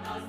Con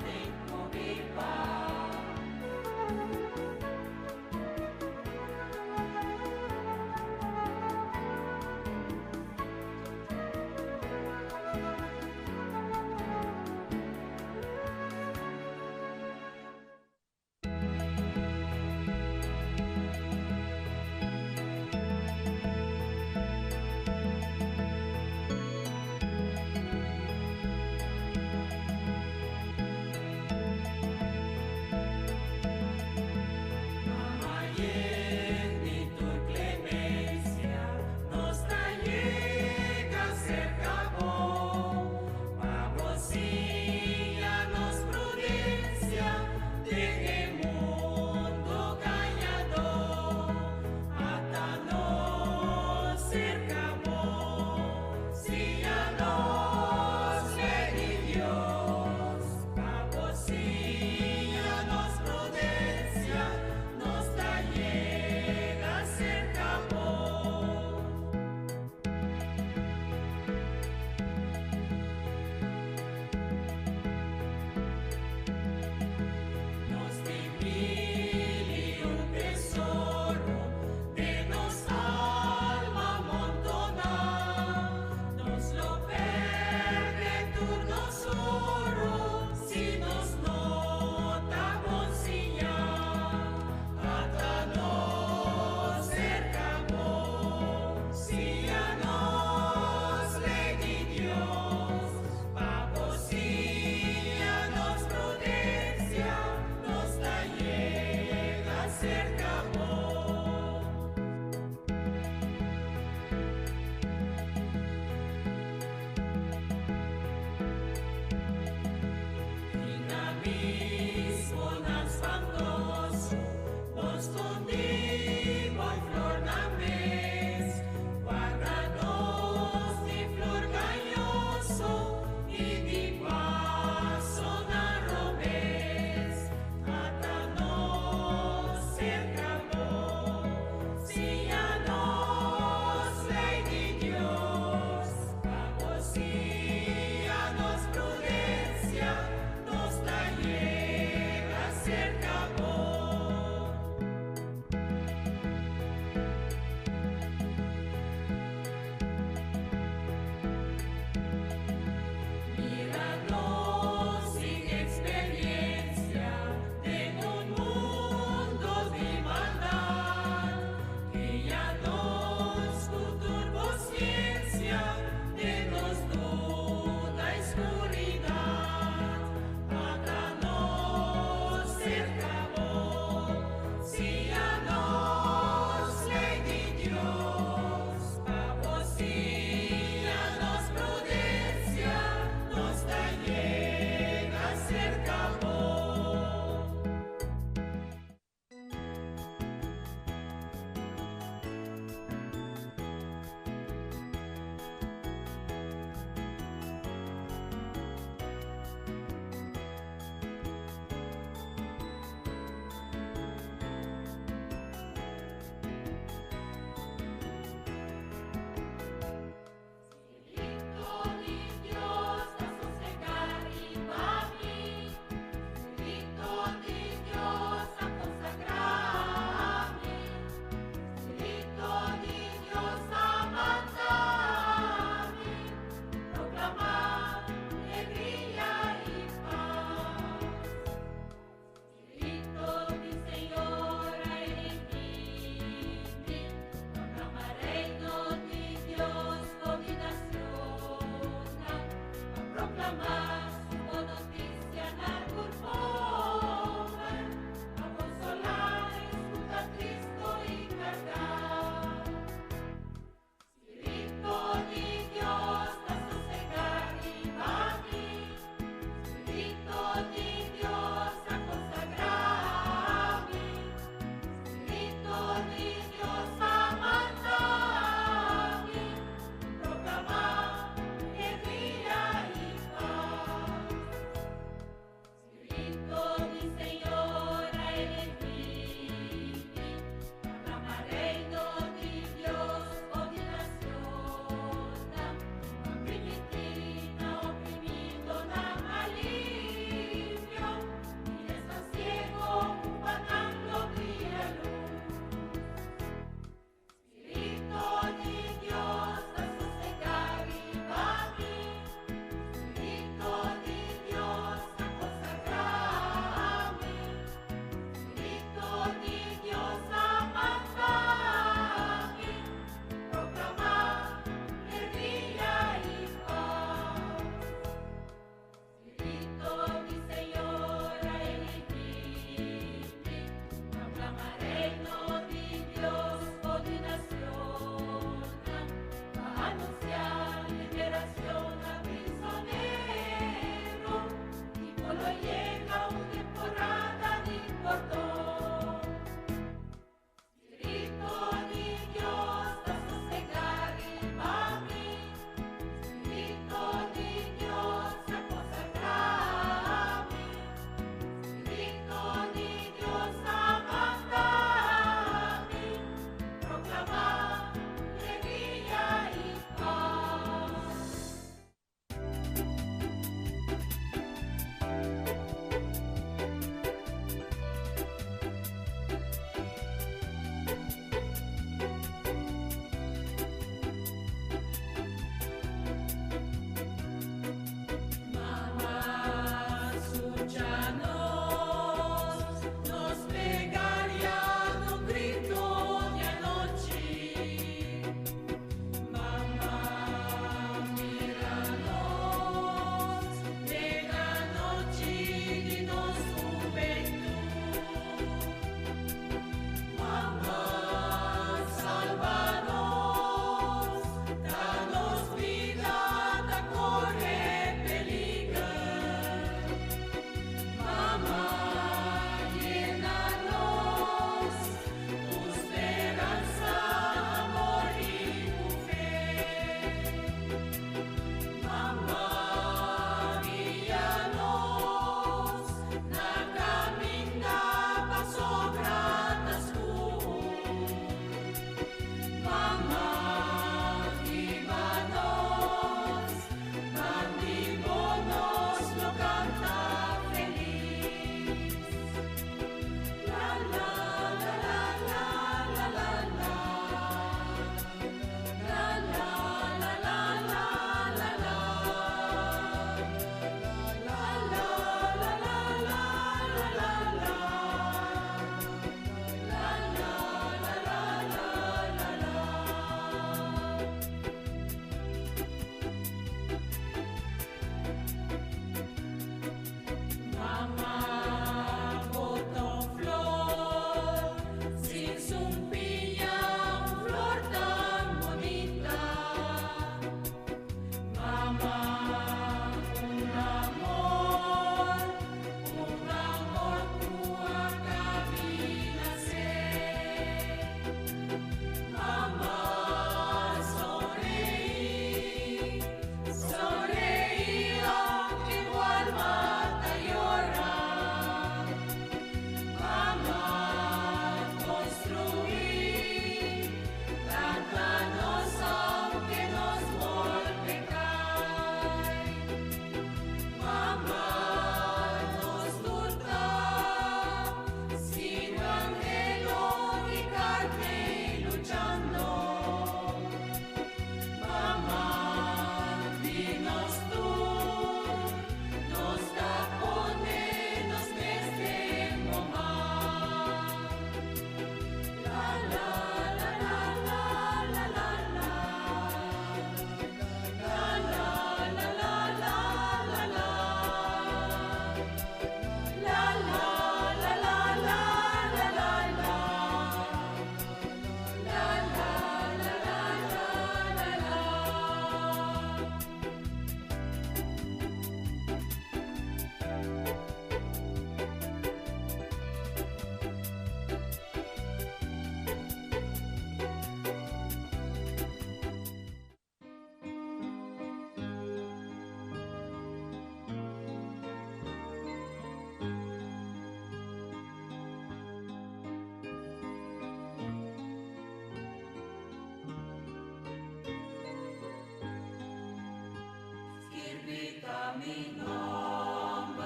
mi nombre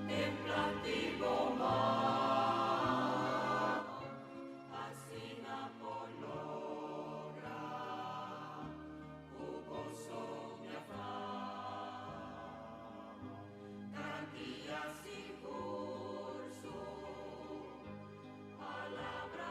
en plantino mar, así Napologra, jugoso mi afán, cantillas y curso, palabra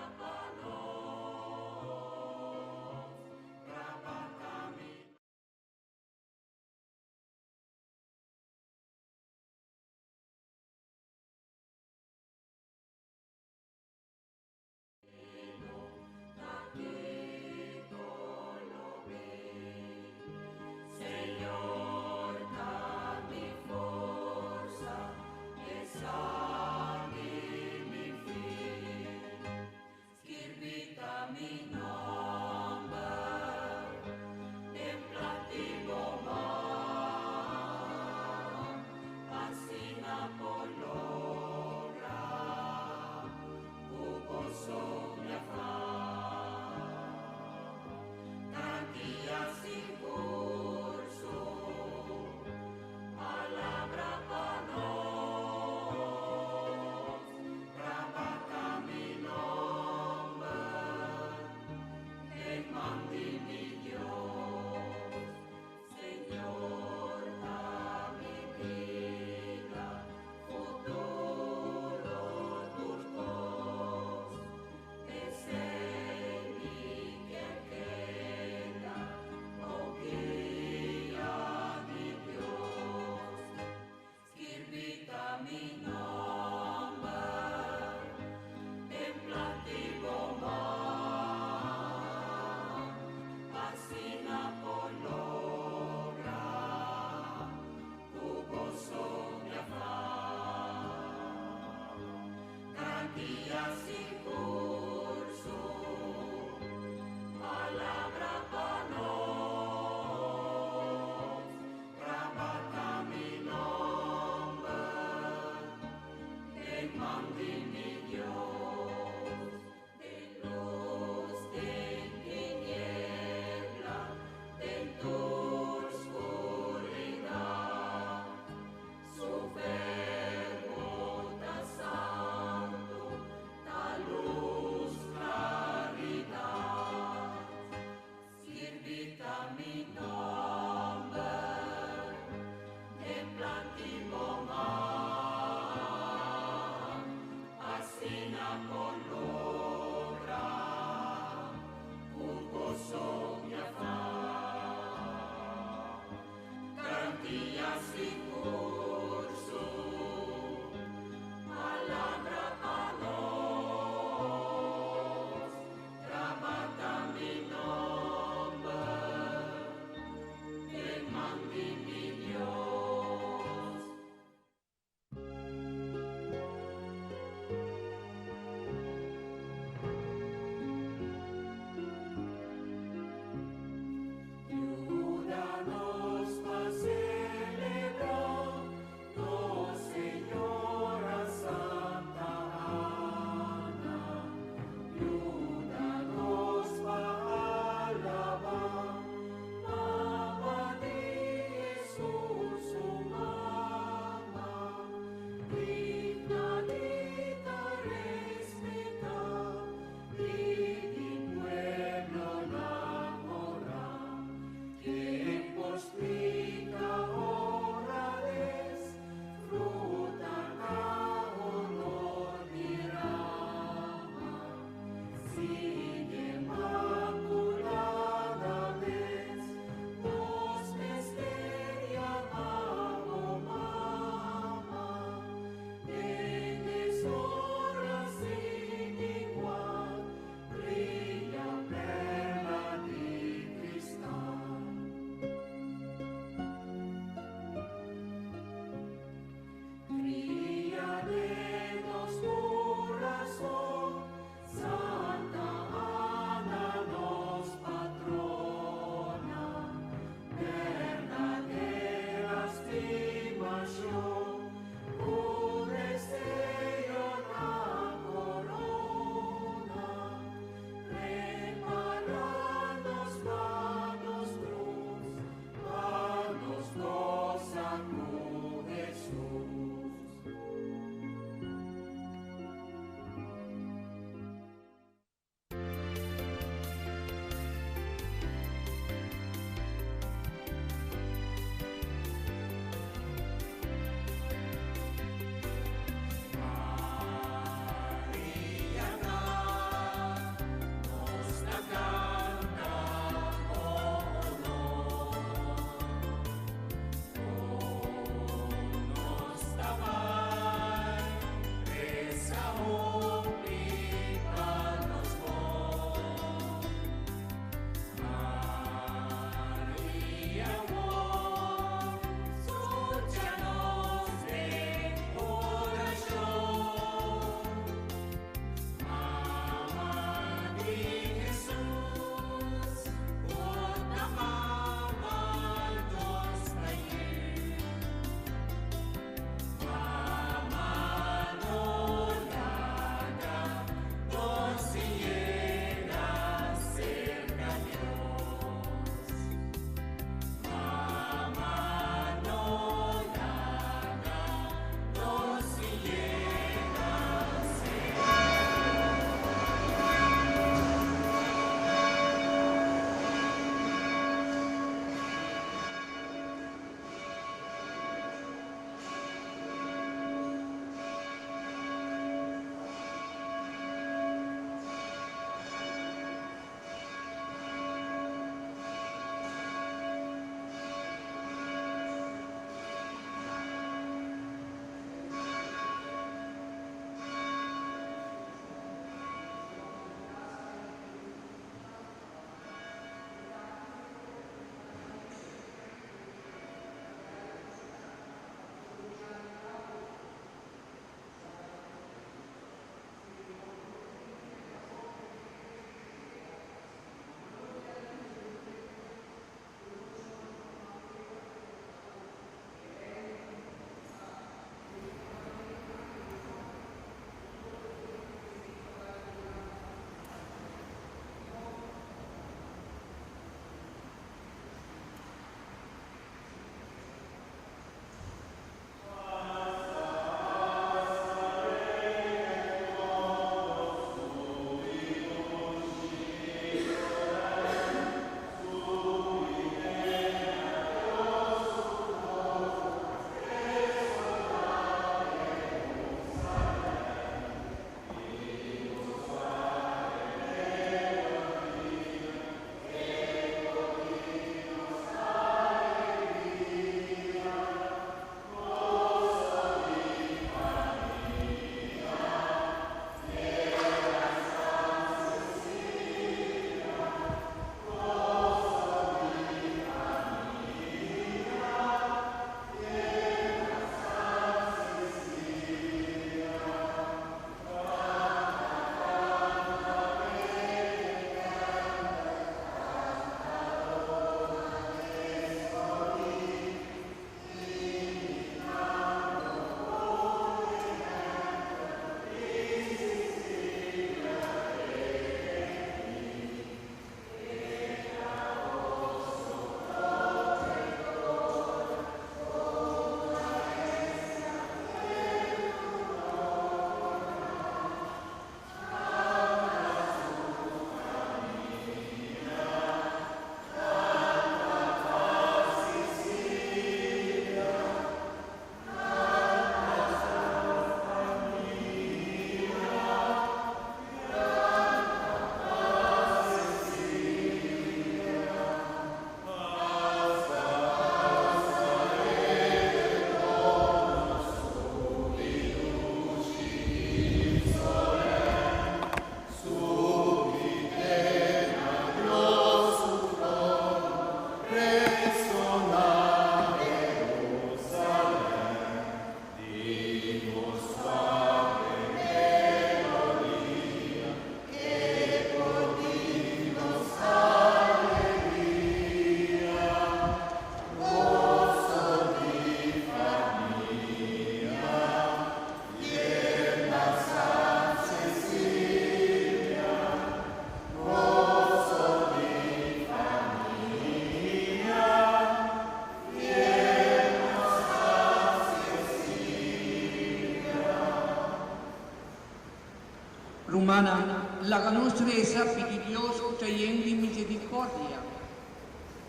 Rumana, la nostra e sappi di Dios trayendo misericordia.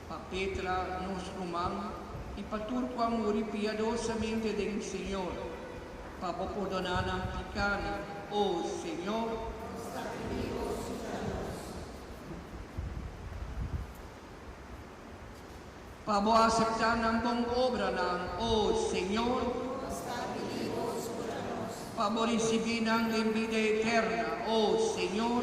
Pa Petra nos ruman y pa turco amori piadosamente del Señor. Pa perdonana picani, oh Señor. Pa bo aceptar ng bong obra ng, oh Señor. Pa bo recibir ng vida eterna, oh Señor.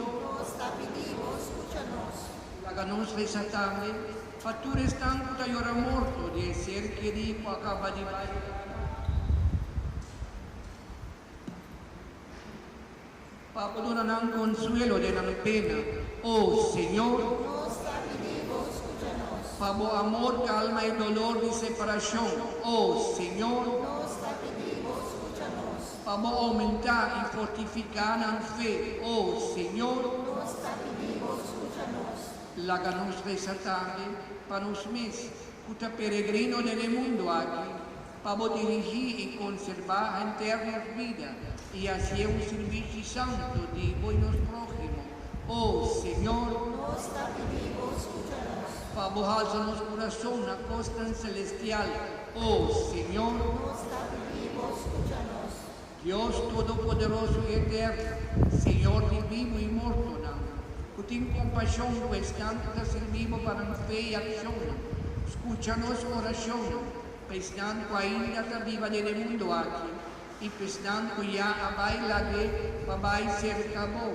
Laganos resatangin, patures tanto tayo morto de ser querido acaba de baile. Papadona ng consuelo de ng pena, oh Señor. Pabo amor, calma y dolor de separación, oh Señor. Pabo aumentar y fortificar en fe, oh Señor. Laganos resatangin, para nos mes, puta peregrino del mundo aquí, para dirigir y conservar eterna vida y hacer un servicio santo de buenos prójimos. Oh Señor, para bojar nos corazón a costa celestial. Oh Señor, Dios Todopoderoso y Eterno, Señor de vivo y muerto, que ten compasión, pues tanto te servimos para fe y acción. Escúchanos oración, pues tanto ainda está viva del mundo aquí, y pues tanto ya a baila de babai ser acabó.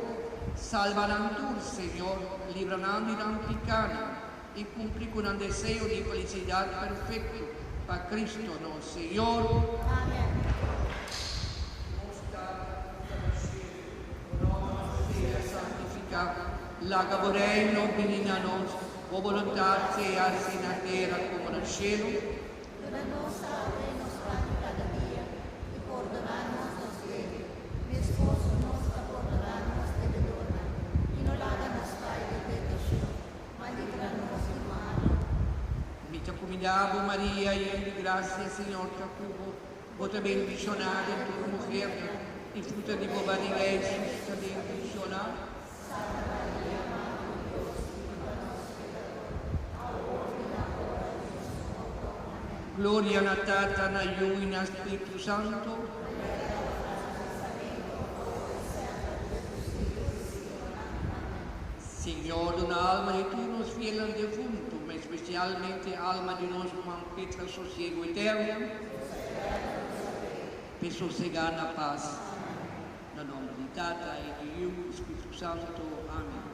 Salvarán tú, Señor, librando y dan picana, y cumplir con el deseo de felicidad perfecto, para Cristo, no, Señor. Amén. La caborei non benigna nos, o volontà sia in terra come nel cielo. Danos ahora y nos pan cada día, y perdonarnos los deudos, mi esposo nos perdonarnos devedora, y no la hagas caer de tentación, mas líbranos del mal. Mi te accomidavo Maria, llena de gracia, Señor te cubo, vos te bendicionada en tu mujer, y fruto de tu barriga Jesús te bendicionada. Gloria a Tata, na Io, in Spirito Santo. Señor, una alma de tu nos fiel al defunto, ma especialmente alma de nos Petra sosiego eterno, per sossegar na paz. Na nome de Tata e de Io, Espírito Santo. Amém.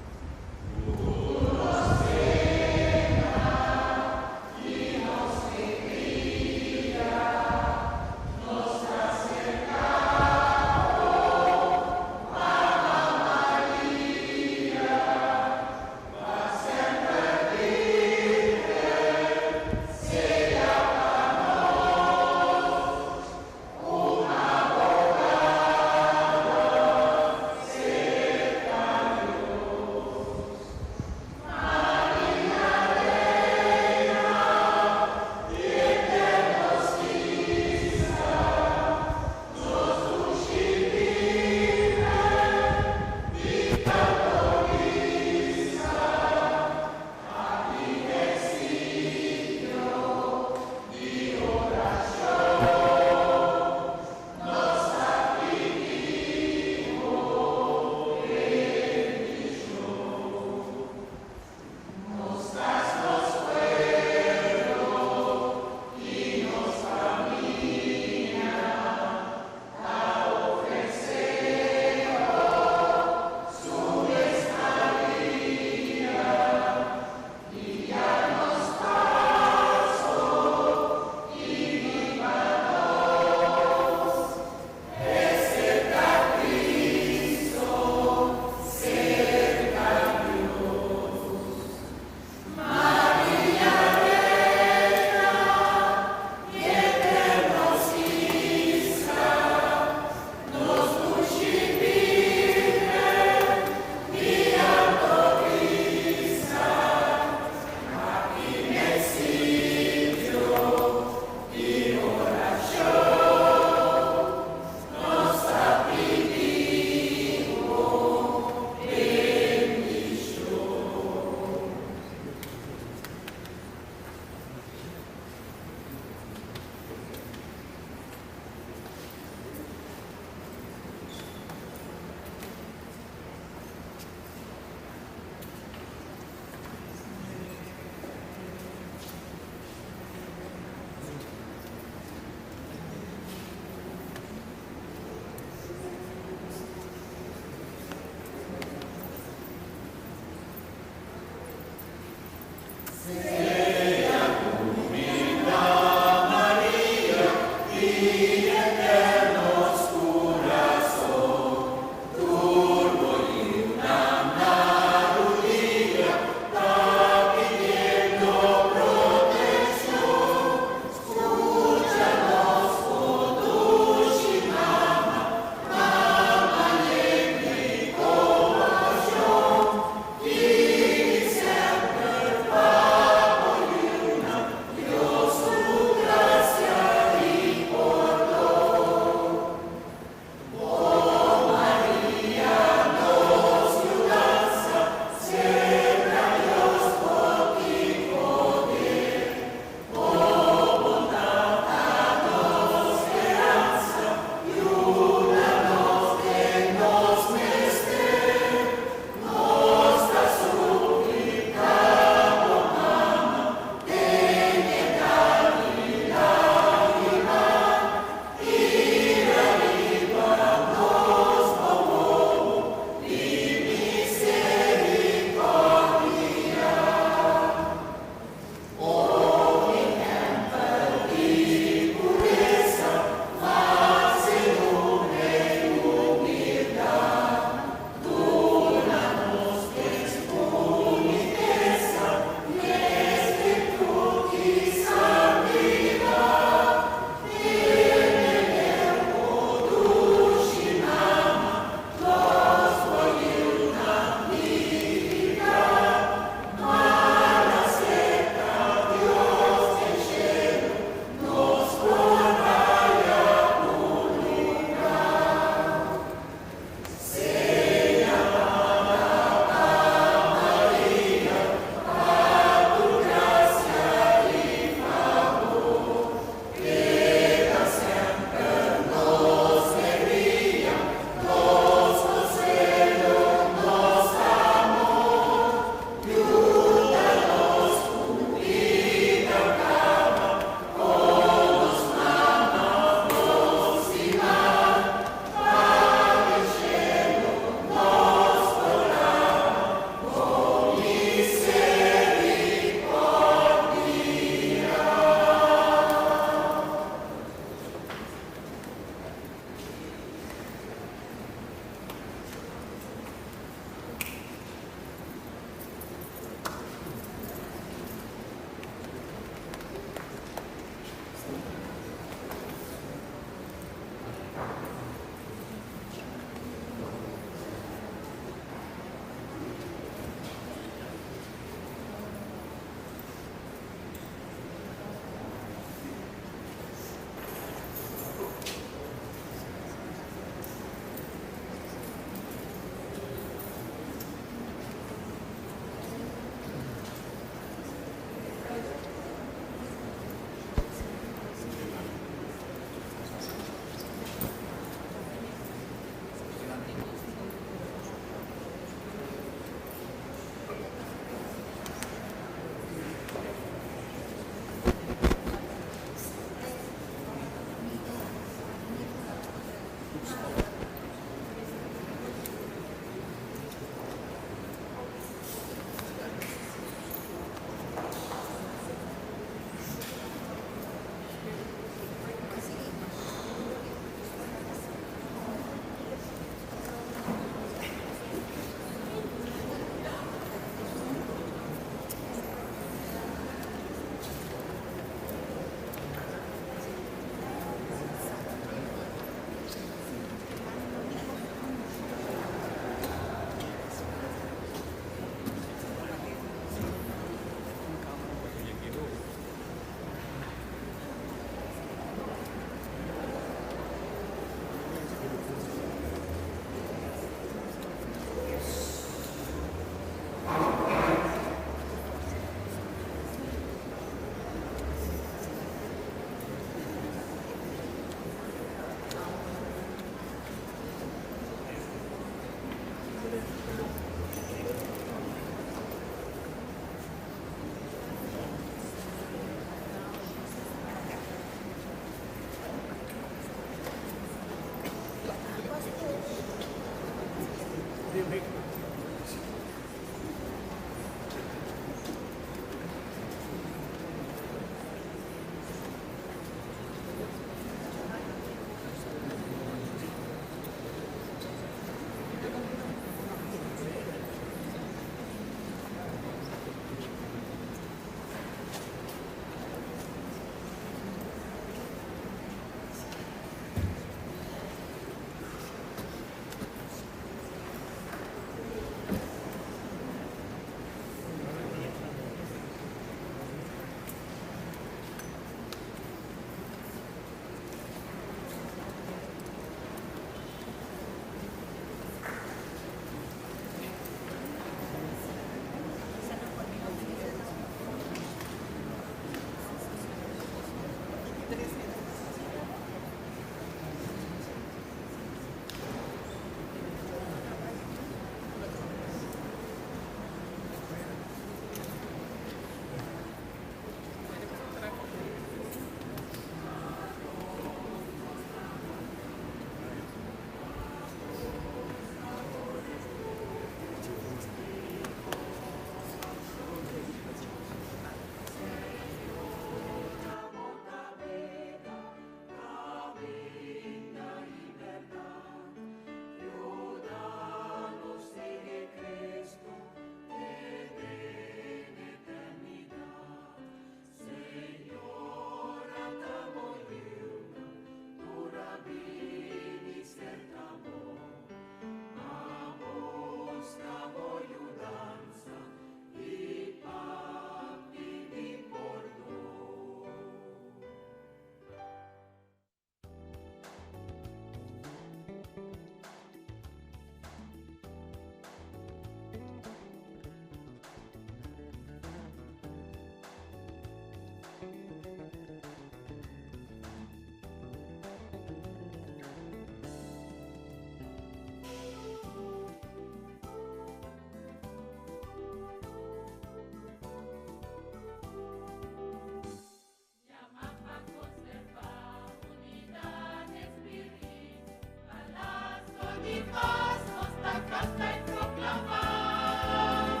paz nos da canta y proclamar.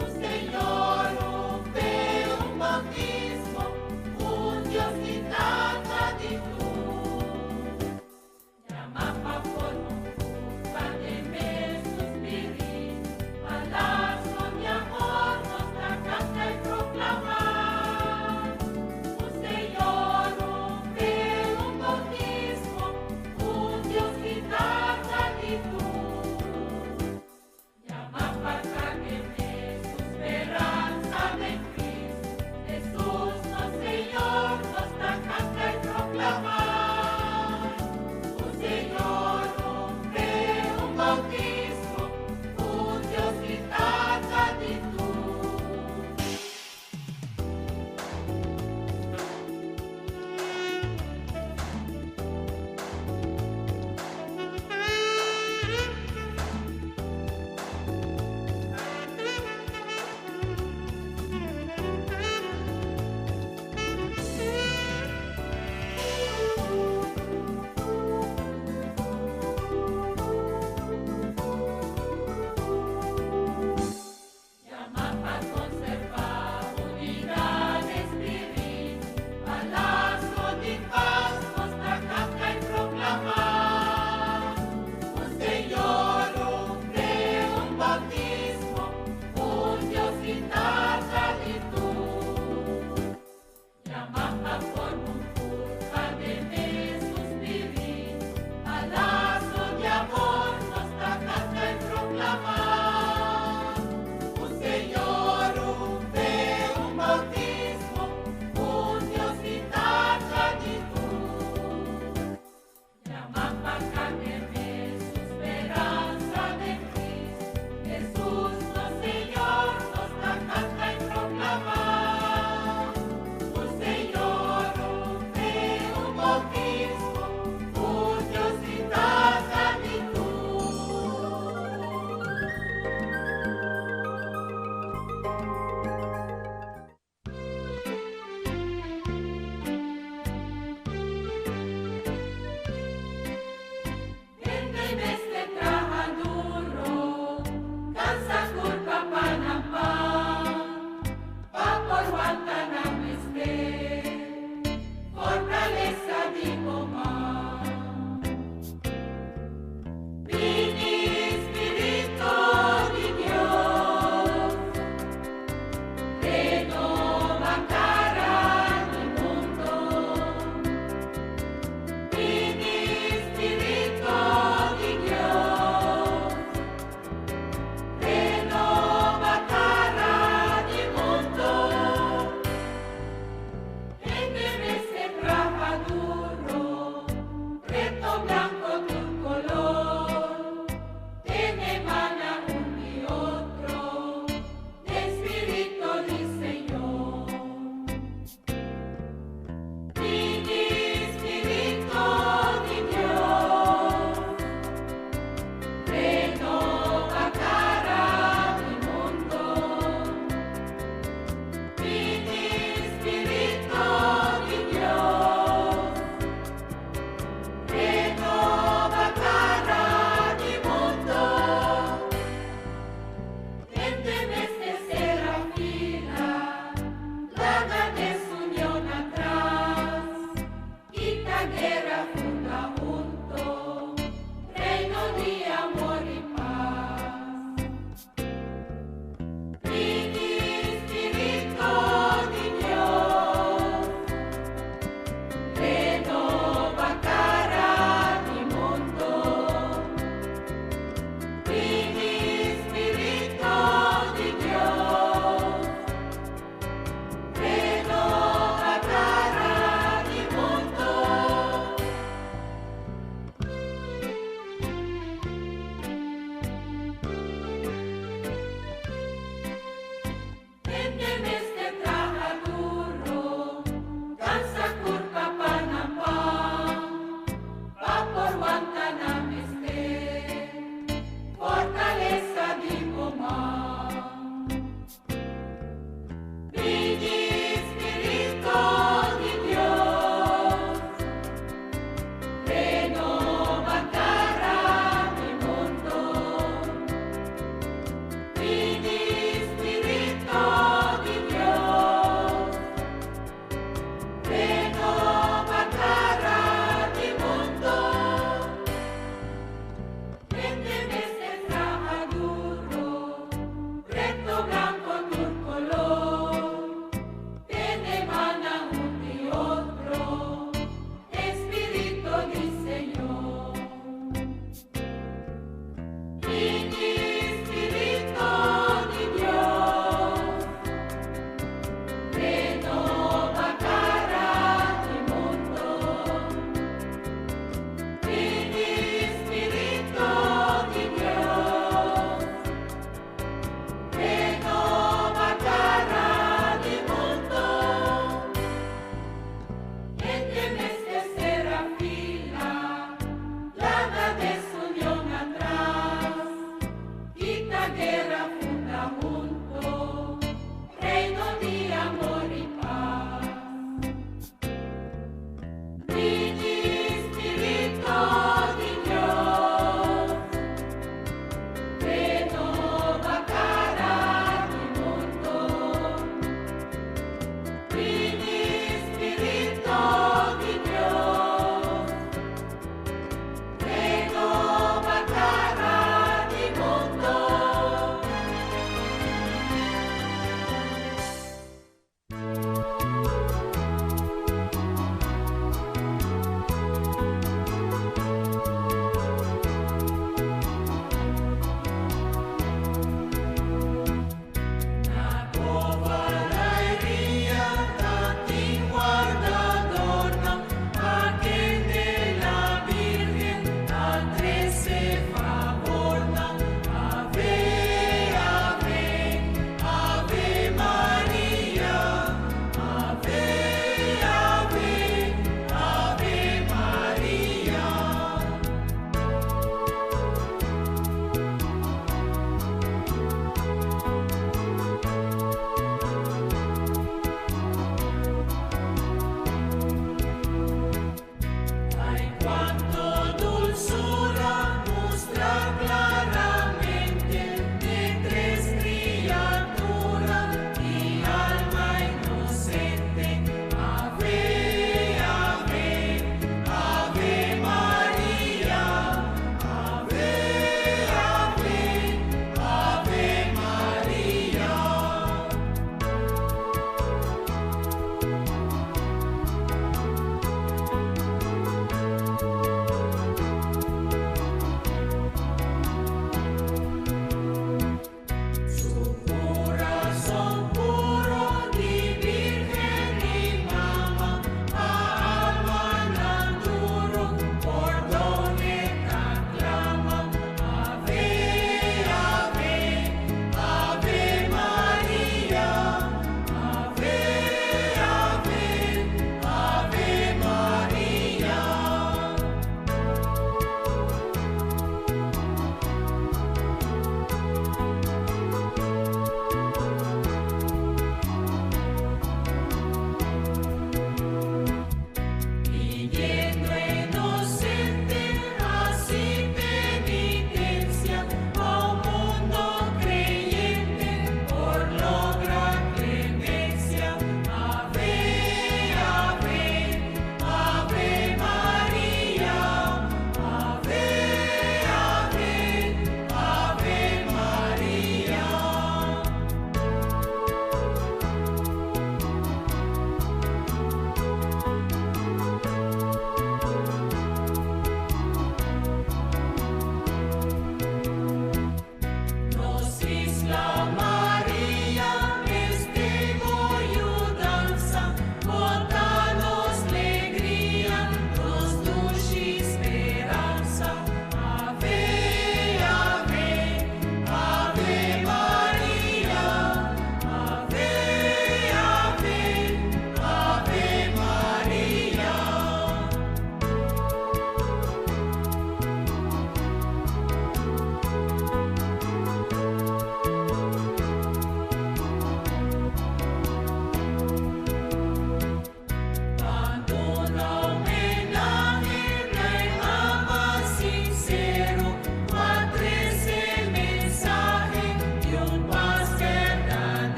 Un Señor, un fe, un bautismo, un Dios que trata de tú. Llama pa' pa' de me suspirir, palazzo mi amor nos da canta y proclamar. Un Señor, un fe, un bautismo, un Dios que trata de tú.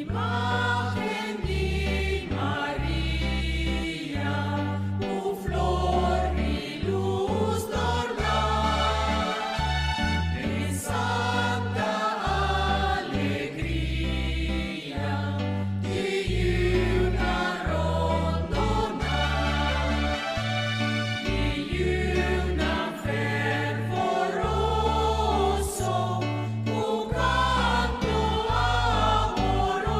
Imagen di Maria, u flor di luz tornar, de santa alegría, di una rondonar, di una fervoroso, un canto amoroso.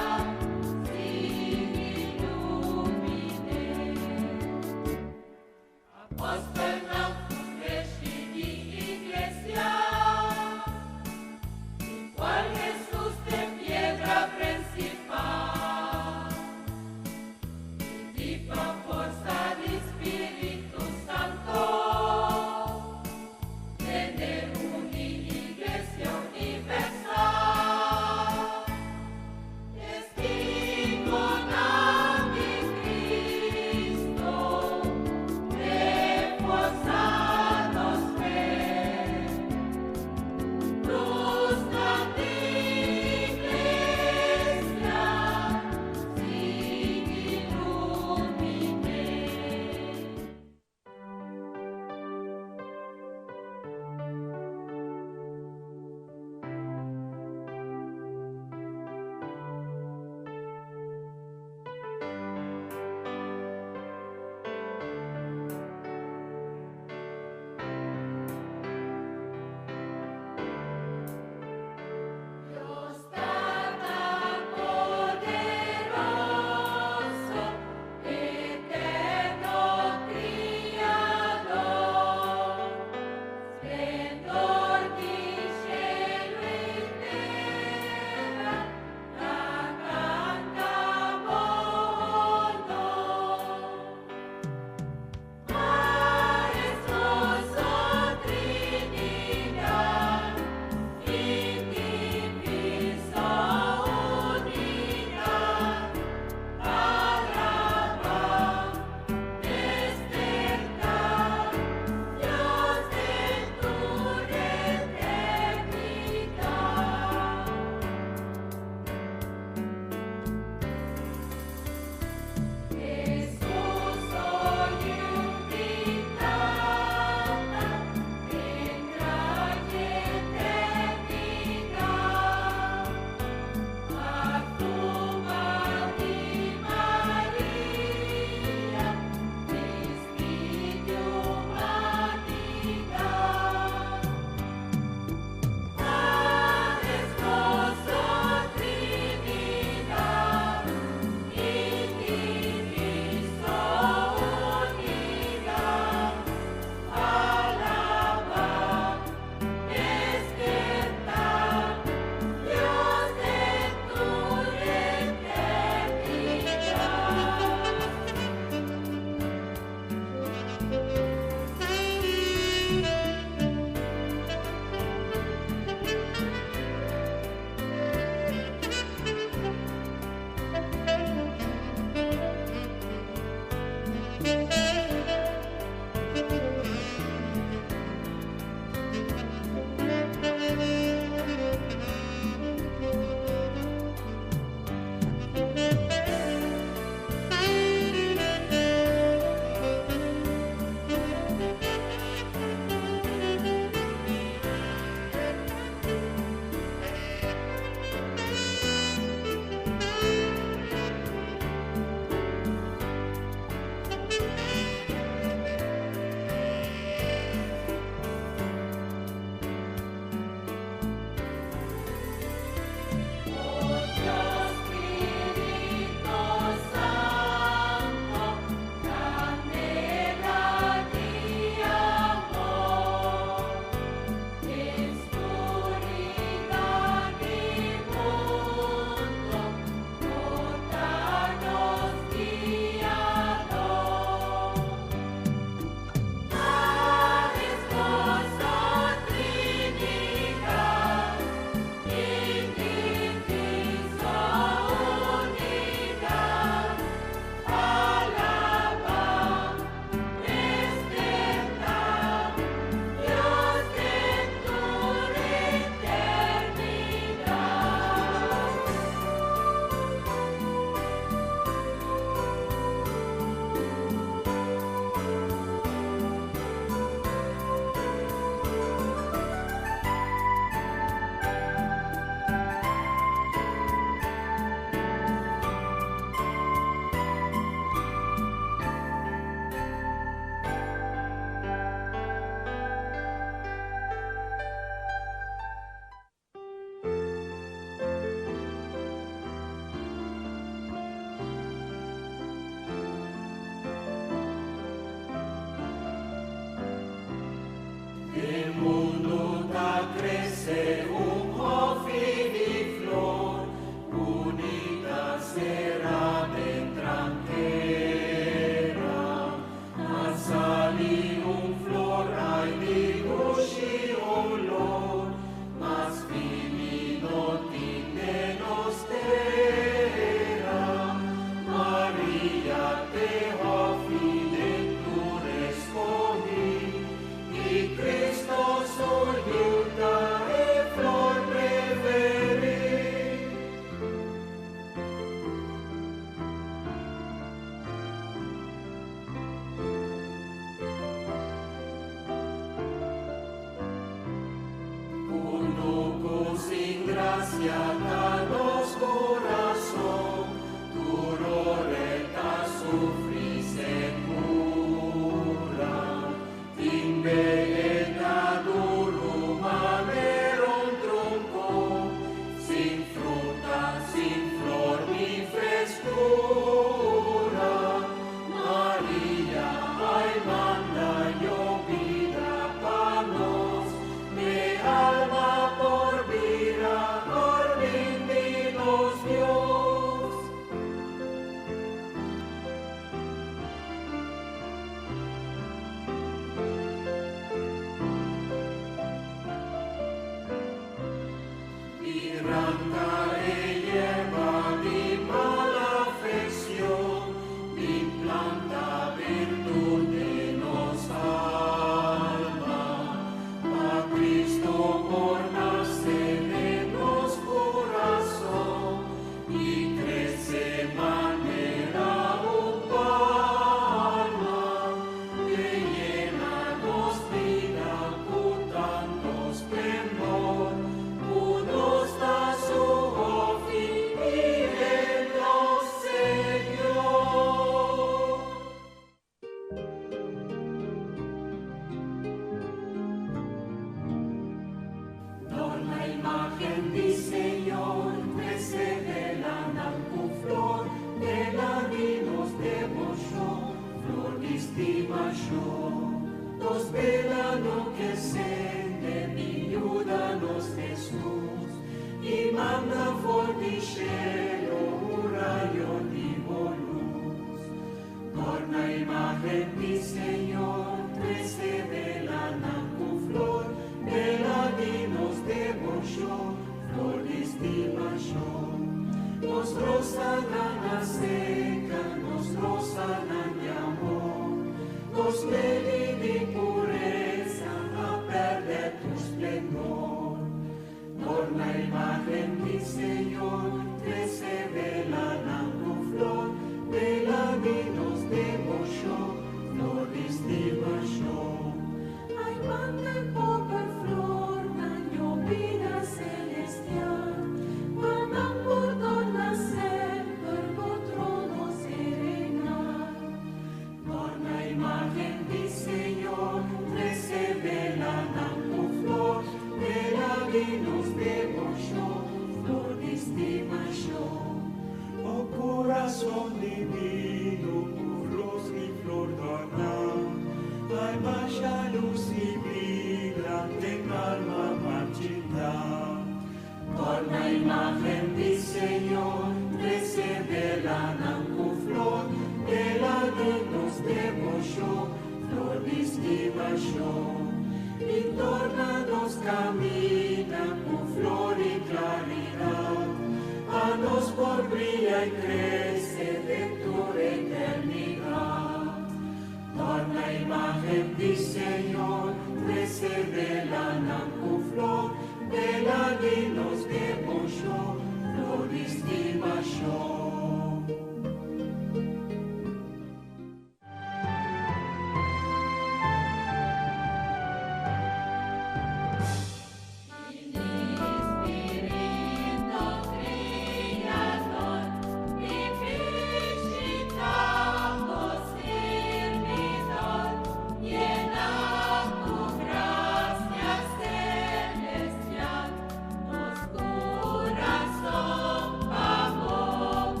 Corazón, amor.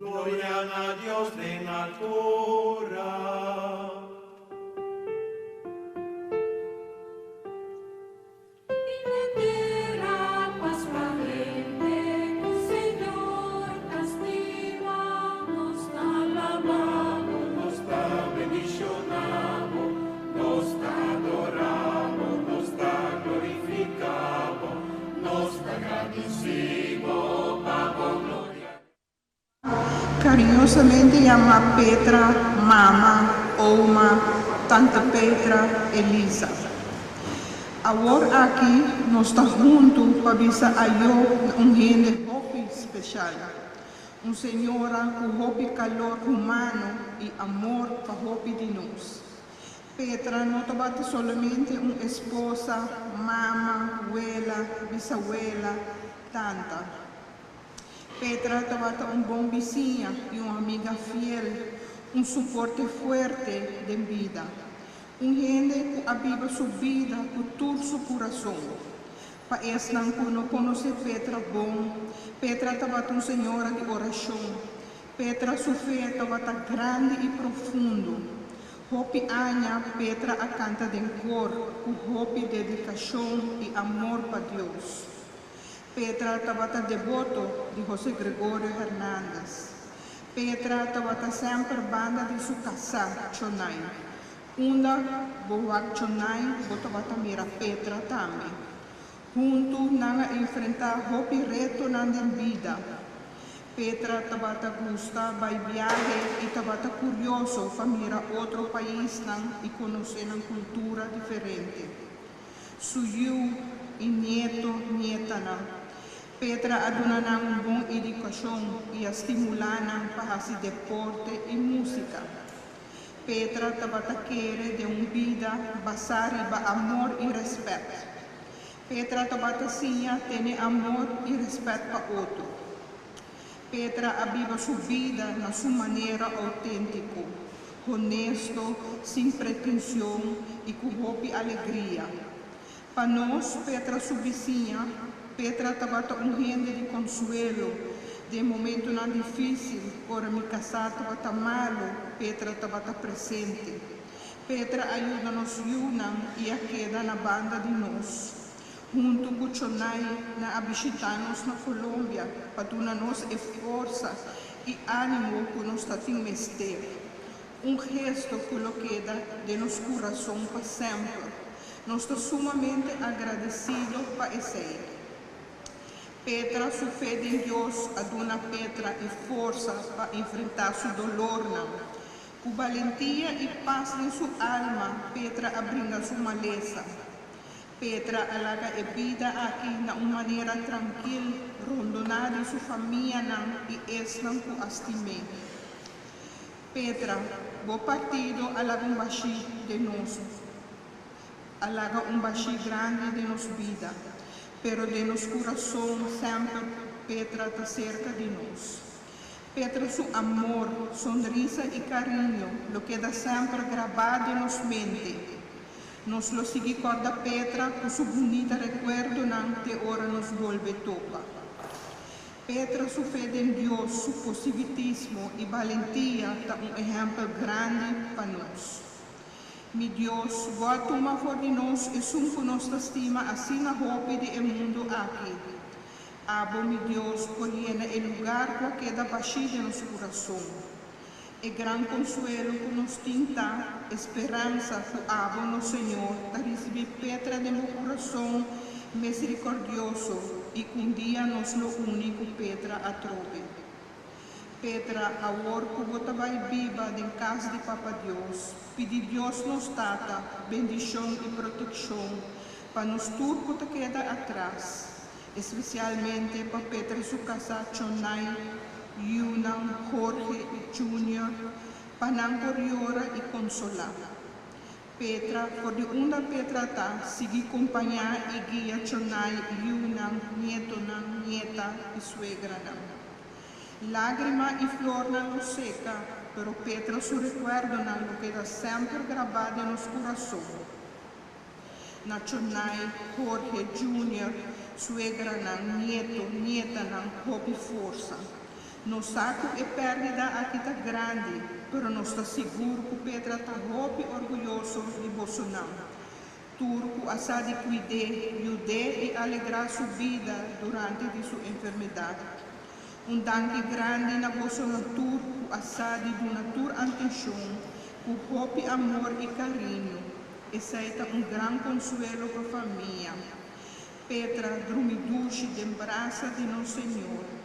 Gloria a Dios en altura. En la tierra paz valiente, tu Señor castigamos, te alabamos, Nos te bendicionamos, nos te adoramos, nos te glorificamos, nos te agradecemos, Papa, gloria. Carinhosamente llama Petra, Mama, Oma, Tanta Petra, Elisa. Agora aqui nós estamos juntos para avisar a eu gente hopi especial. Senhora com hopi calor humano e amor para hopi de nós. Petra não bate somente uma esposa, mama, abuela, bisabuela, tanta. Petra estava uma boa vizinha e uma amiga fiel, suporte forte de vida. Gente que aviva sua vida com todo seu coração. Para esse não conhece Petra bom, Petra estava uma senhora de oração. Petra sua fé estava grande e profundo. Hopi Anya, Petra a canta de cor, com hopi dedicação e amor para Deus. Petra estava devoto de José Gregorio Hernández. Petra estava sempre banda de sua casa, Chonai. Unda, boa Chonai, estava mira Petra também. Juntos, nanga enfrentar hopi reto na vida. Petra estava gusta, vai viaje e estava curioso para mirar outro país e conhecer uma cultura diferente. Suyu e neto, nieta, Petra aduna uma boa educação e estimula para fazer deporte e música. Petra estava querer de uma vida basada em amor e respeito. Petra estava sim ter amor e respeito para outro. Petra aviva sua vida na sua maneira autêntica, honesto, sem pretensão e com hope alegria. Para nós, Petra sua vizinha, Petra estava gente de consuelo, de momento não difícil, ora me casar estava malo, Petra estava presente. Petra ajuda-nos e a queda na banda de nós. Junto com Chonai, na visitamos na Colômbia, para dar-nos força e ânimo que nós temos mestre. Gesto que lo queda de nosso coração para sempre. Nós estamos sumamente agradecidos para esse. Petra, sua fé em Deus, aduna Petra e força para enfrentar seu dolor. Com valentia e paz em sua alma, Petra abringa sua maleza. Petra alaga a vida aqui na uma maneira tranquila, rondonada sua família e esta com estimé. Petra, bom partido alaga baixi de nós, alaga baixi grande de nossa vida. Pero de nosso coração sempre Petra está cerca de nós. Petra, seu amor, sonrisa e carinho, lo queda sempre gravado em nossa mente. Nos lo sigue corda Petra com seu bonito recuerdo nante ora nos volve toca. Petra, sua fé em Deus, seu positivismo e valentia está exemplo grande para nós. Mi Deus, voa toma for de nós e que nos estima assim na hope de mundo aqui. Abo, mi Deus, colhena o lugar que queda baixo de nosso coração. E gran consuelo que nos tinta, esperança que abo no Senhor, a receber Petra de meu coração misericordioso e que dia nos lo único Petra a trove. Petra, agora que você vai viva em casa de Papa Deus, pedir Deus nos tata bendição e proteção para nos tudo que queda atrás, especialmente para Petra sua casa Chonai, Yunan, Jorge e Junior, para não correr e consolar. Petra, por de onde Petra está, sigue acompanhar e guia Chonai, Yunan, nieto, nieta e suegra. Lágrima e flor não seca, pero Petra su recuerdo não queda sempre gravado em nosso coração. Na Chonai, Jorge, Junior, suegra, nieto, nieta, hope força. No saco e pérdida aqui tá grande, pero não está seguro que Petra está roupa orgulhoso de Bolsonaro. Turco asa de cuidar, ajudar e alegrar sua vida durante de sua enfermidade. Danke grande na Bolsonaro Turco asa de donatur atenção, com roupa, amor e carinho. Esse é grande consuelo para a família. Petra drumiduche de braça de nosso Senhor.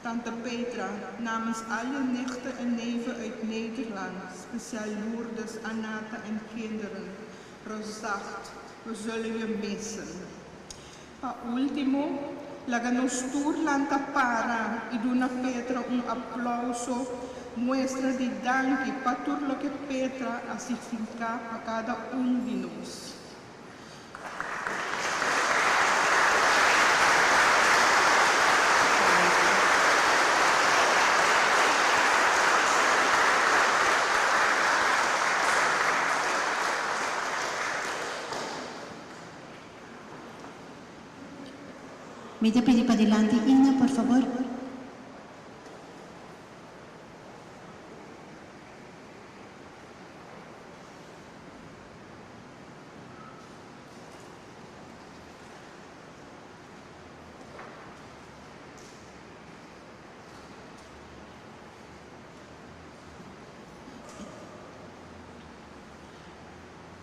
Tante Petra, namens alle nichten en neven uit Nederland, speciaal Lourdes, Anata en kinderen, Rosacht, we zullen je missen. Pa último, laga nos turlanta para y dona Petra un aplauso, muestra de danke para todo lo que Petra ha significado para cada uno de nosotros. Me da pedir para adelante, Ina, por favor.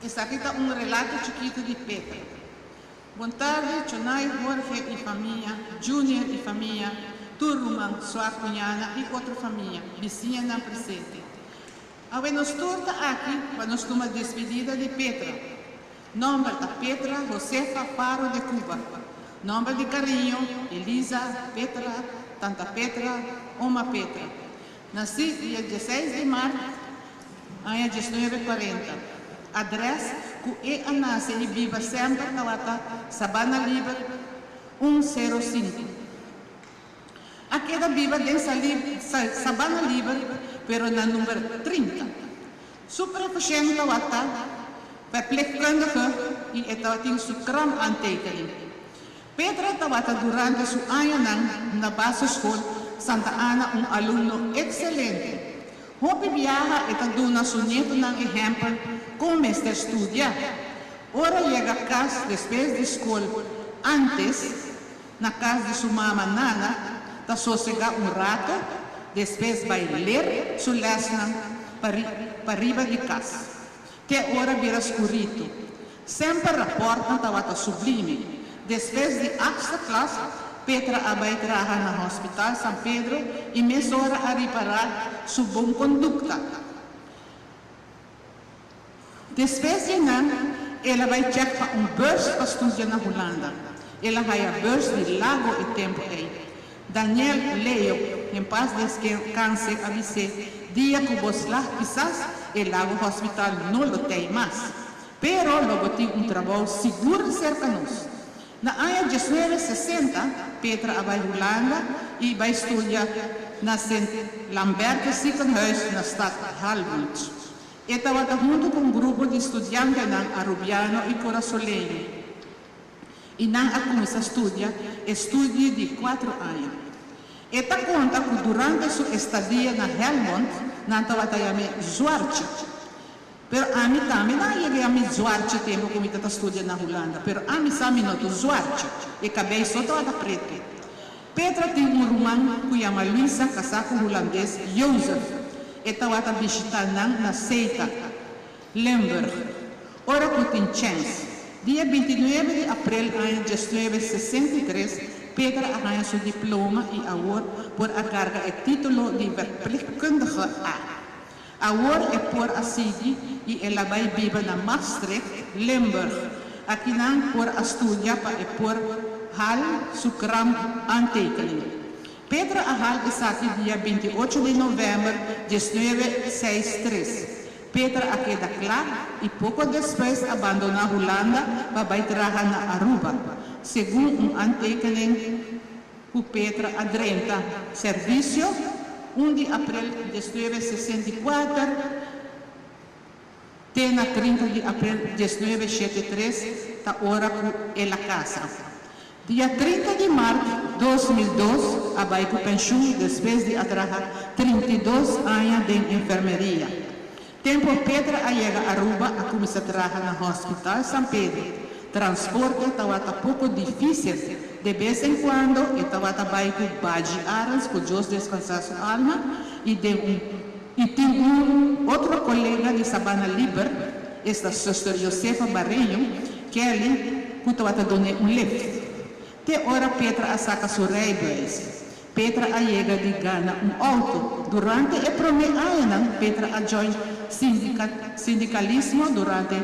Esta aqui está relato chiquito de Petra. Boa tarde, Chonai, Jorge e família, Junior e família, Turman, sua cunhada e outra família, vizinha na presente. A nos torta aqui para nos tomar despedida de Petra. Nome da Petra Josefa Faro de Cuba. Nome de carinho, Elisa, Petra, Tanta Petra, Oma Petra. Nasci dia 16 de março, ano 1940. Adresse que é a nasce e viva sempre na Wata Sabana Libre 105. A queda viva dessa Sabana Libre, pero na número 30. Super efficiënt na Wata, verpleegkundige e esta tem su kram aantekening. Petra Tawata durante su año na basisschool Santa Ana alumno excelente. Hopi viaja e dona su neto ng ejemplo como este estudia. Ora llega a casa después de escola. Antes, na casa de su mamá Nana, ta sossega rato, después vai ler su lesson para arriba de casa. Te ora vira escurito. Sempre rapporta tawata sublime. Después de esta classe, Petra vai trabalhar na Hospital San Pedro e mesora a reparar su boa conduta. Depois de ela vai checar bus para estudar na Holanda. Ela vai a bus de Lago e Tempo aí. Daniel Leo, em paz descanse, avise, dia que vos lá, quizás, o Lago Hospital não lo tem mais. Pero logo tem trabalho seguro cerca nós. Na ano 1960, Petra vai a Holanda e vai estudar na St. Lambert Ziekenhuis na stad Helmond. Estava junto com grupo de estudantes ng Arubiano e Corazoleño. E nang começa a estudar, estudo de 4 anos. Esta conta que durante sua estadia na Helmond, não estava também Zwartje. Pero a mim também não cheguei a mim Zwartje tempo que eu estava estudando na Holanda. Pero a mim também não estou Zwartje. E cabelo só estava preto. Petra tem irmã que chama Luisa, casada com holandês, Jozef. Estava visitando na seita Limburg. Ora que tem chance. Dia 29 de abril de 1963, Petra arranha seu diploma e agora por a carga o título de verpleegkundige A. Agora é por a seguir e ela vai viver na Maastricht, Limburg. Aqui não por a estudar para e por hal su kram aantekening. Petra ahal está aqui dia 28 de novembro de 1963. Petra a queda clara e pouco depois abandona a Holanda para trabalhar na Aruba, segundo aantekening que Petra adrenta. Serviço 1 de abril de 1964 até 30 de abril de 1973, da hora que ela casa. Dia 30 de março de 2002, abai com pensão depois de trabalhar 32 anos de enfermeria. Tempo Petra a chega a Aruba a começar a trabalhar no Hospital São Pedro. Transporte estava pouco difícil. De vez em quando, estava abai com Baji Arans, com Deus descansar sua alma, e tem outro colega de Sabana Liber, esta Sister Josefa Barreiro, que ele estava dando lift. Te hora Petra a saca sua rijbewijs. Petra a chega de Ghana auto. Durante o primeiro ano, Petra a join sindicalismo durante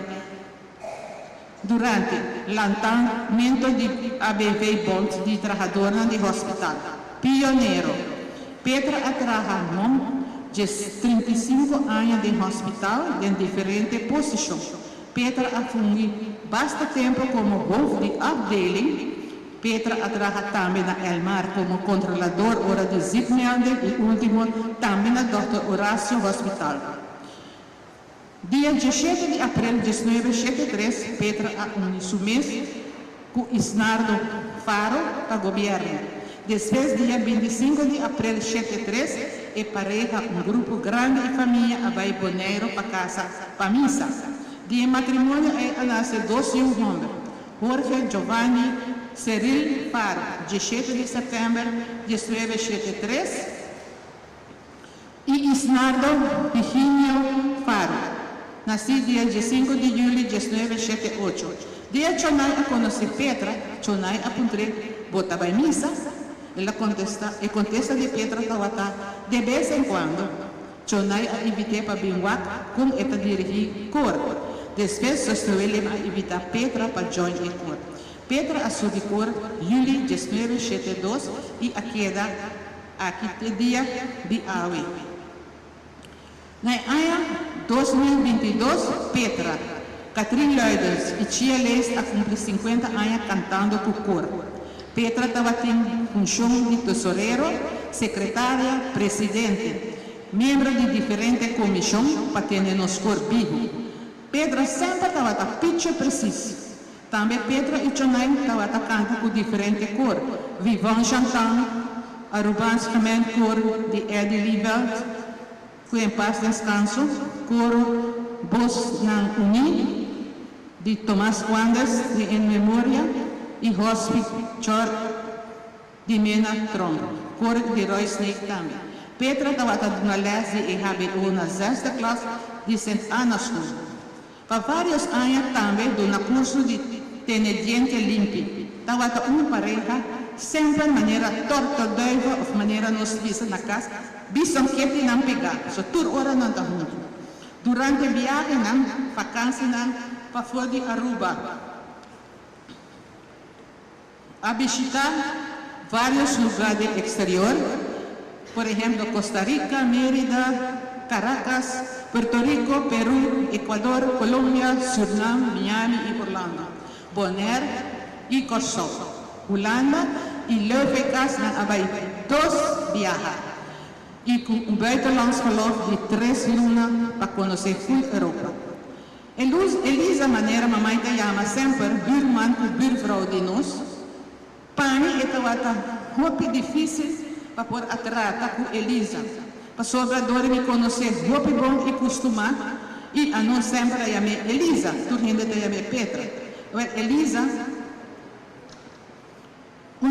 lançamento de ABV Bond de trabalhadora de hospital. Pioneiro. Petra a trabalhar de 35 anos de hospital em diferentes posições. Petra a fungi bastante tempo como hoofd de afdeling. Petra a trabalhar também na Elmar como controlador hora de zipmelding e último também na Dr. Horácio Hospital. Dia 17 de abril de 1973, Petra a mês com Isnardo Faro para o governo. Depois, dia 25 de abril de 73, e pareja grupo grande de família a vai Boneiro para casa para missa. Dia matrimônio a nascer 2 homens, Jorge Giovanni Cyril Faro, 17 de setembro de 1973, e Isnardo Virginio Faro, nascido dia 5 de julho de 1978. Dia Chonai a conhecer Petra, Chonai a puntre bota vai missa, ela contesta de Petra Tawata, de vez em quando, Chonai a invite para Binwak, com eta dirigir cor. Depois, ele a invitar Petra para join e cor. Petra a sua cor, julho de 1972, e a queda aqui dia de Aue. Na ano 2022, Petra, Catherine Leuders e Tia Leis a cumprir 50 anos cantando com cor. Petra estava tendo função de tesoureiro, secretária, presidente, membro de diferentes comissões para ter nos cor vivo. Petra sempre estava a pitch preciso. Também Petra e Chonai estava cantando com diferentes cor. Vivant Chantant, Arubans Gemein Cor de Eddie Lieveld, que em paz descanso, coro Bos Nang Uni, de Tomás Quandes, de En Memória, e Hospital de Mena Tron, coro de Roy Snake também. Petra estava na les de EHBO na 6ª classe de St. Anna's School. Para vários anos também, do curso de tenediente limpo, estava pareja, sempre de maneira torta, doiva, ou maneira nos visa na casa, visam que te não pegar, so tur hora não está junto. Durante a viagem, vacância, para fora de Aruba, a visitar vários lugares exterior, por exemplo, Costa Rica, Mérida, Caracas, Puerto Rico, Perú, Ecuador, Colômbia, Suriname, Miami e Orlando, Bonaire e Kosovo, Holanda e Leuvegas na Hawaii, 2 viajar. E com buitenlands geloof de 3 lunas para conhecer full Europa. Elisa maneira mamãe te chama sempre buurman e buurvrouw de nós. Pani é muito difícil para poder atratar com Elisa. Para sobrador me conhecer muito bom e costumar. E a nós sempre chama Elisa, tu ainda te chama Petra. Elisa,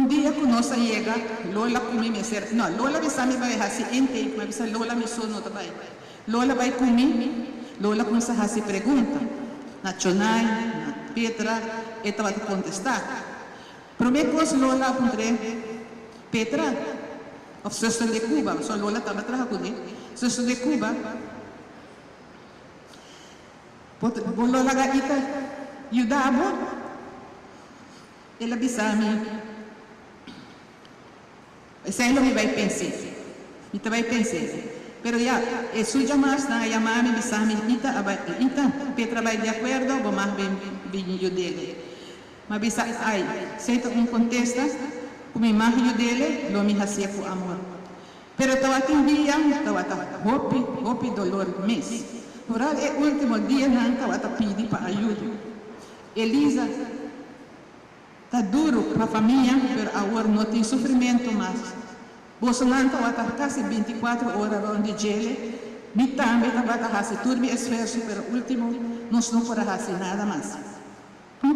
dia que nós chega, Lola comigo ser, não, Lola me sabe vai assim ente, mas Lola me sono também. Lola vai comigo, Lola começa a fazer pergunta, na Chonai, na Petra, e estava a contestar. Primeira coisa Lola apontou, Petra, of Sister de Cuba, so Lola estava atrás comigo, Sister de Cuba, Lola gaita, yudabo, ela bisami. Isso é o que vai pensar. E também pensar. Mas já, é suja mais na chamar me bisa me ita, Petra vai de acordo, vou mais bem dele. Mas bisa ai, se tu contesta, como imagem dele, lo me hace por amor. Pero estava dia, estava hopi dolor mês. Por é o último dia não estava pedir para ajuda. Elisa Está duro para a família, mas agora não tem sofrimento mais. Bolsonaro está quase 24 horas onde ele, me também está fazendo todo o esforço, mas o último, nós não podemos fazer nada mais.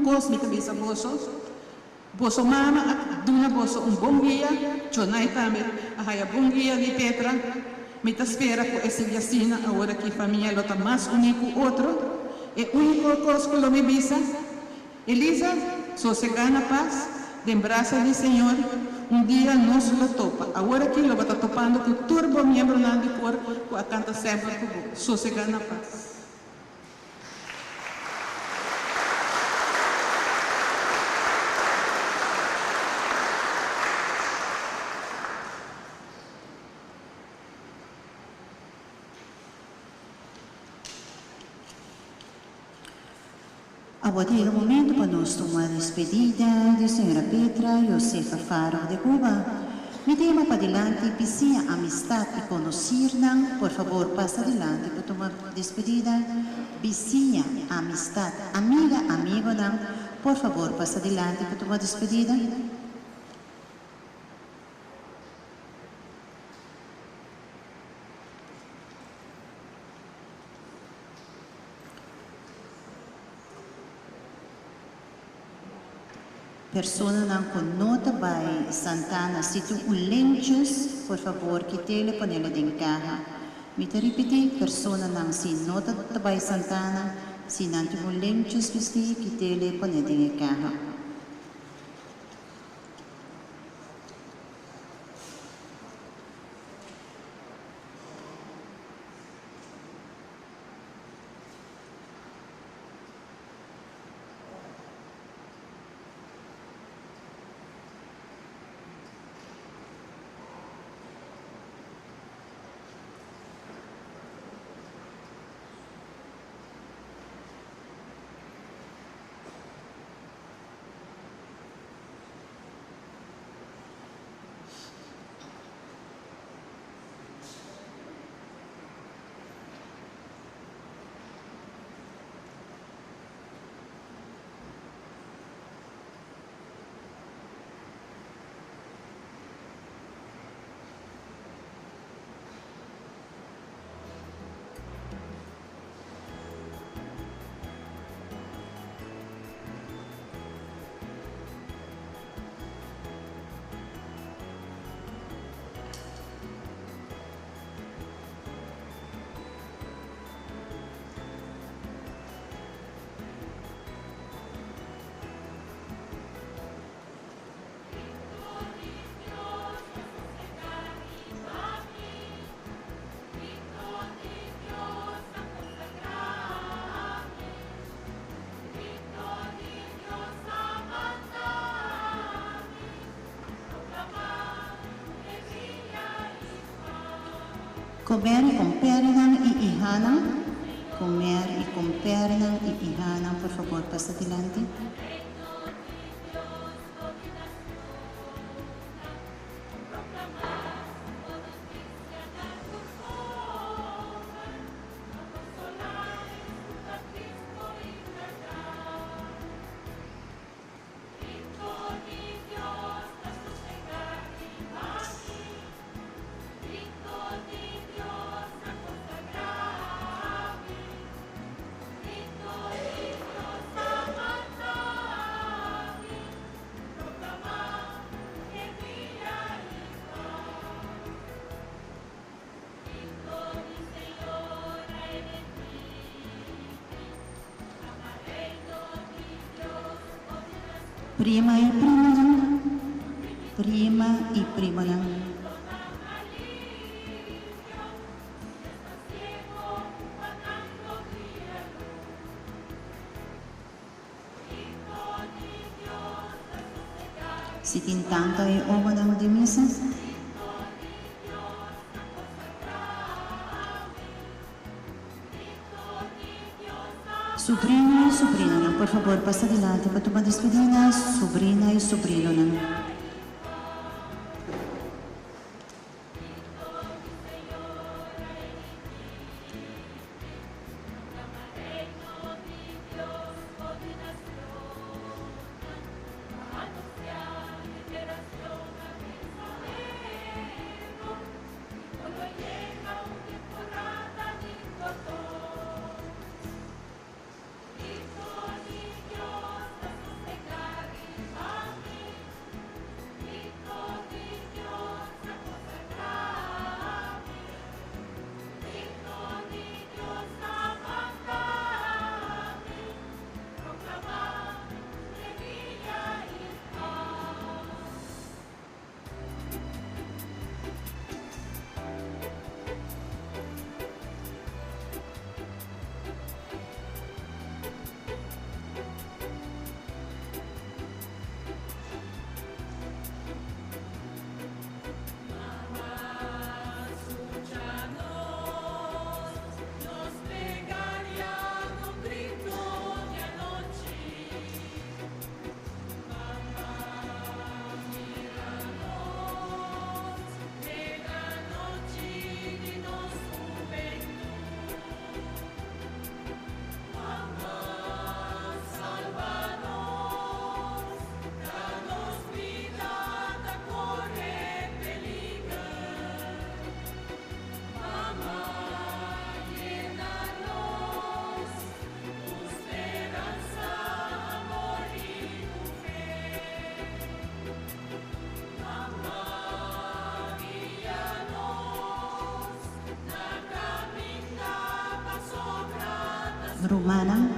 Coisa me também sa boso mama, duna boso bom dia, chonai também, a bom dia de Petra, me espera por essa vacina, agora que a família está mais único outro, e único coisa que me visa, Elisa, sossegana paz, lembrança do Senhor, dia nós lo topa, agora que lo está topando com todo o membro do corpo, com a canta sempre, sossegana paz. Agora é o momento para nós tomar a despedida de Senhora Petra Josefa Faro de Cuba. Me tema para adelante, pisia amistad e conhecer-na. Por favor, passa adelante para tomar a despedida. Pisia amistad, amiga, amigo, por favor, passa adelante para tomar a despedida. Persona não conota by Santana, se tu lentes, por favor, que tele panela de encaja. Me te repetir, persona não se nota by Santana, se não tu lentes, que tele panela de encaja. Comer e com perna e ihana. Comer e com perna e ihana, por favor, passa adelante. Prima e prima lang. Prima e prima lang. Si tintanta e oma ng di misa. Sobrino e sobrina lang, por favor, passa adelante para tomar despedida. Sobrina e sobrino lang. Romana.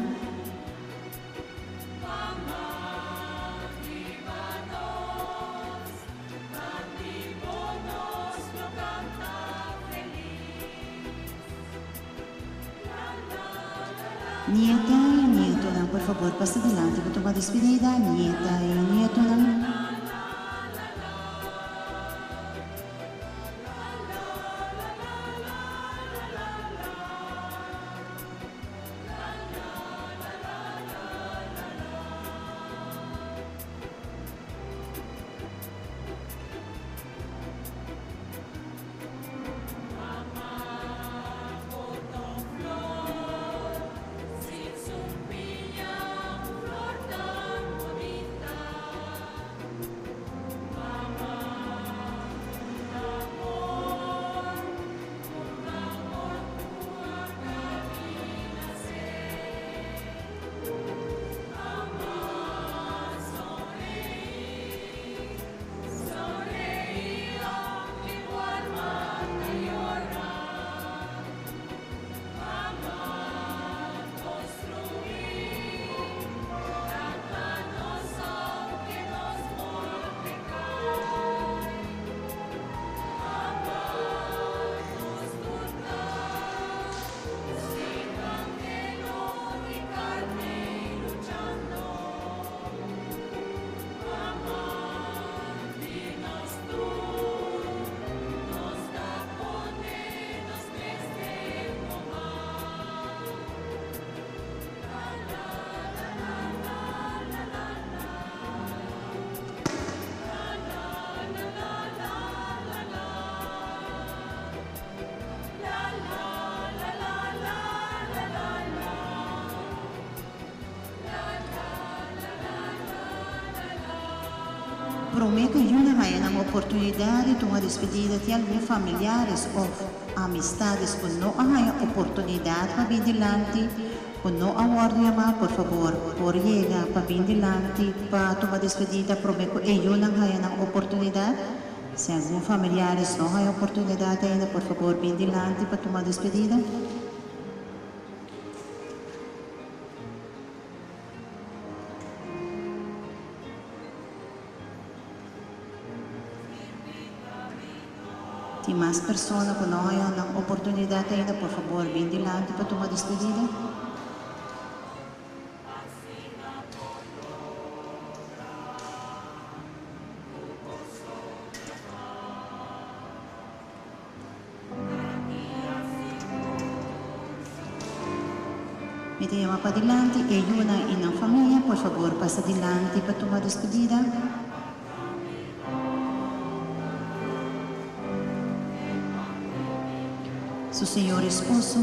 Nieta y nieto, por favor, pasa adelante para tomar despedida. Nieta y nieto. Prometo que una vez una oportunidad de tomar despedida de algunos familiares o amistades que no hay oportunidad para ir delante, que no aguardo llamar, por favor, por llegar para ir delante, para tomar despedida. Prometo que ellos no hay una oportunidad. Si algunos familiares no hay oportunidad ainda, por favor, ir delante para tomar despedida. Si más personas que no hayan una oportunidad ainda, por favor, ven delante para tomar despedida. Me te llama para adelante y una en la familia, por favor, pasa adelante para tomar despedida. Su señor esposo.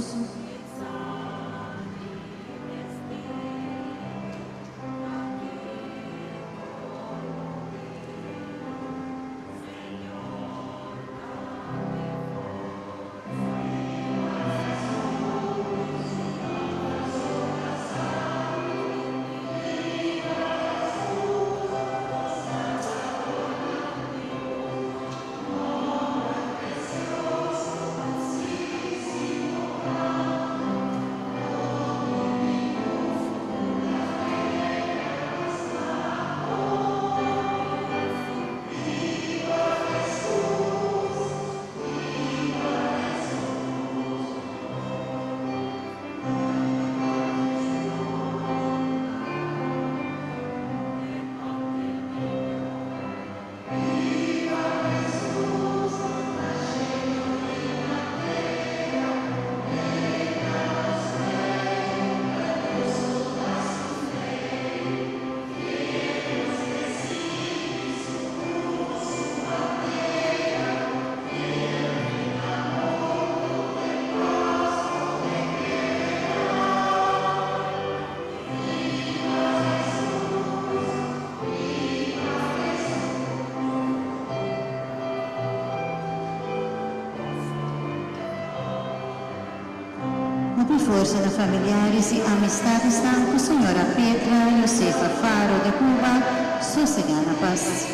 Por força de familiares e amistades estão com a senhora Petra Josefa Faro de Cuba, sossegada na paz.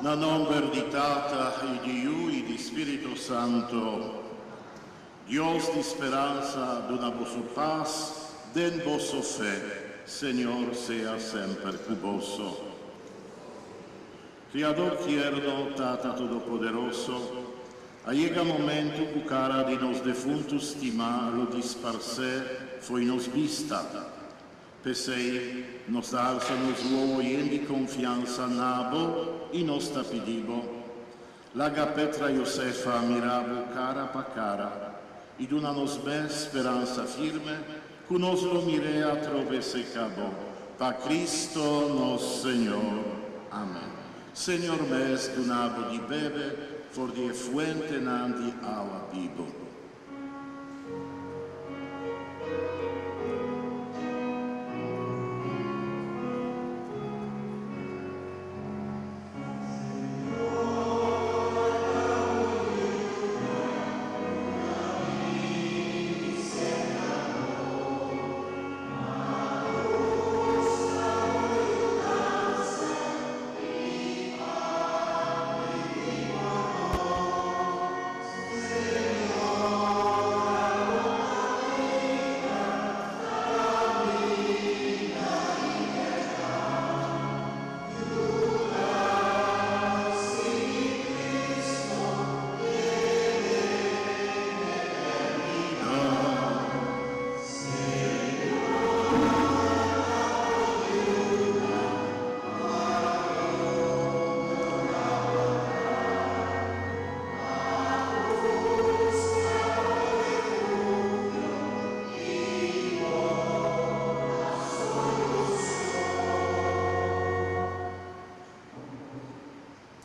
na nombre di Tata e di Iu e di Spirito Santo, Dios de esperanza, dona vosso paz, den vosso fe, Señor sea sempre cuboso. Criador tierno, Tata Todopoderoso, llega momento cu cara de nos defuntos stima lo disparse foi nos vista. Pesei, nos alza nos luogo ien di confianza nabo e nos tapidibo. Laga Petra Josefa mirabo cara pa cara, ed una nos be speranza firme, cu nos lo mirea trove se cabo. Pa Cristo nos Señor. Amen. Señor mes du nabo di bebe, for die fuente nandi agua vivo.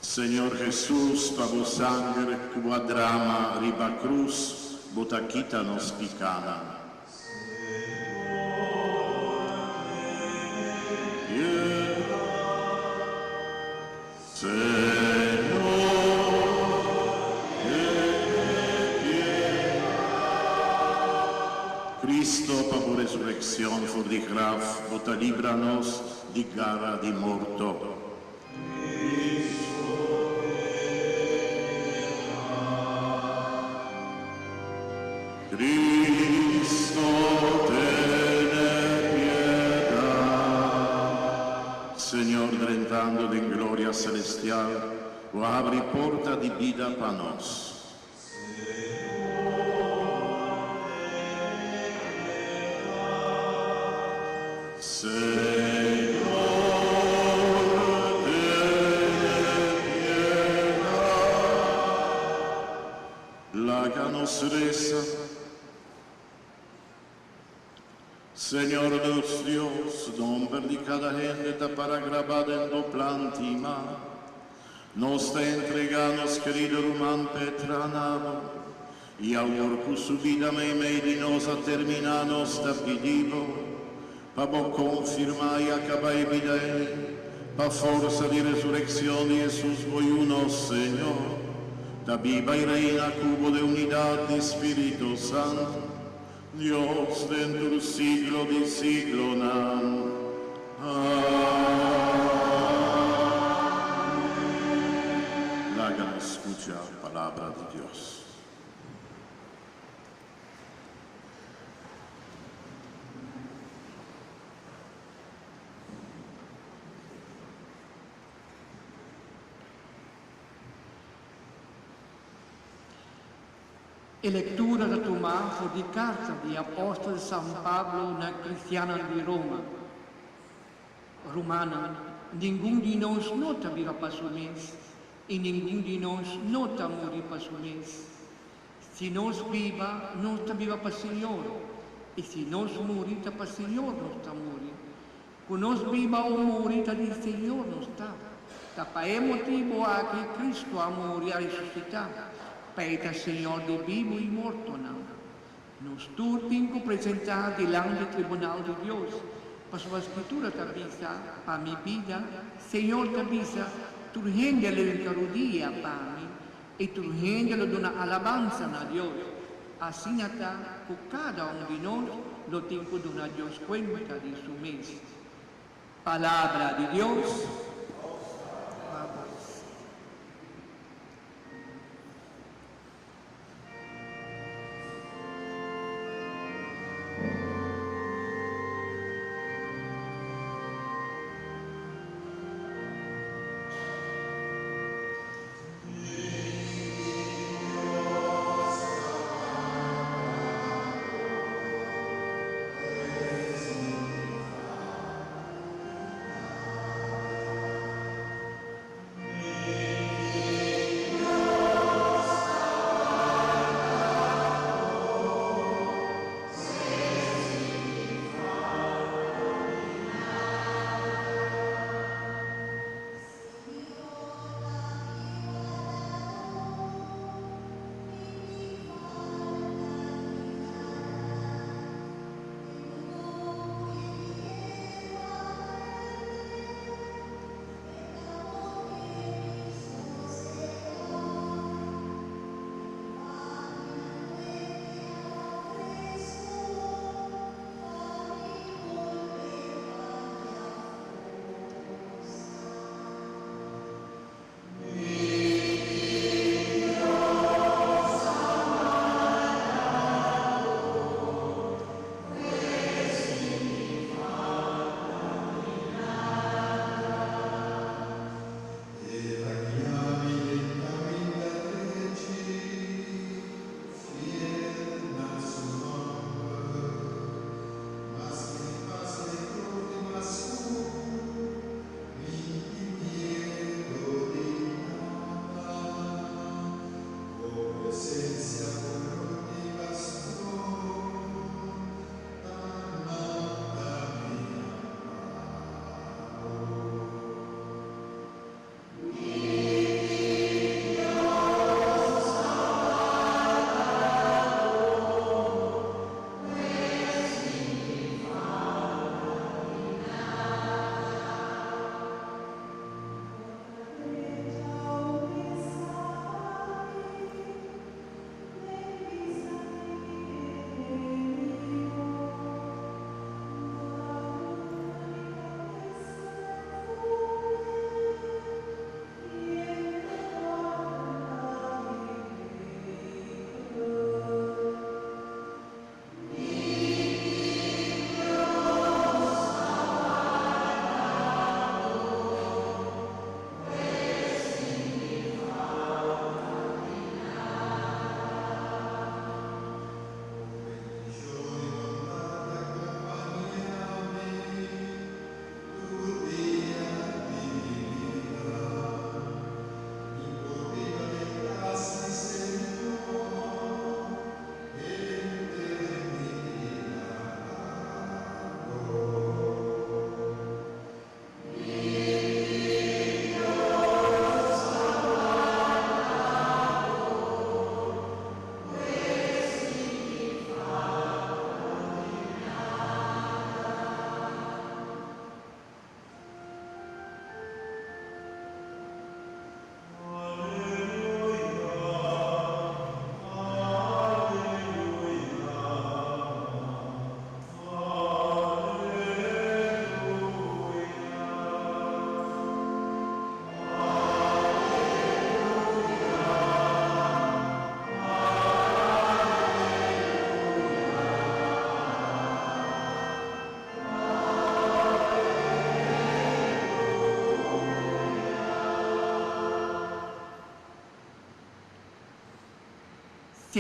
Señor Jesús, pavo sangre, tua drama, riba cruz, botaquita nos picana. Cristo, pavo resurrección, for di grav, bota libranos di gara di morto. Cristo, tene piedad. Señor, entrando en gloria celestial, o abri porta di vida pa nos. Láganos reza. Señor Dios, nombre de cada gente está para grabar en tu plantima. Nos te entregamos, querido Román Petranabo, y ahora con su vida me nos a terminar nos te pedimos, para confirmar y acabar la vida, para fuerza de resurrección de Jesús, voy uno, Señor, da viva y reina cubo de unidad de Espíritu Santo, Dios dentro del siglo de siglo, Amén. Háganos escuchar la palabra de Dios. E lettura da Tommaso di carta di Apostolo San Pablo na cristiana di Roma. Romana, ninguém de nós nota vira para o mês, e ninguém de nós nota morrer para o mês. Se nós viva, nós está viva para o Senhor, e se nós morrer, está para o Senhor, nós está morrer. Quando nós viva ou morrer, está do Senhor, nós está. Está para é motivo a que Cristo a morrer a ressuscitar. Para Senhor de vivo e morto, não. Nós tudo temos que apresentar diante do tribunal de Deus. Para sua escritura te avisa, para minha vida, Senhor te avisa, tu rendele il caro dia para mim, e tu rendele una alabanza a Deus. Assim está, por cada de nós, lo tempo de una Deus cuenta de su mês. Palavra de Deus.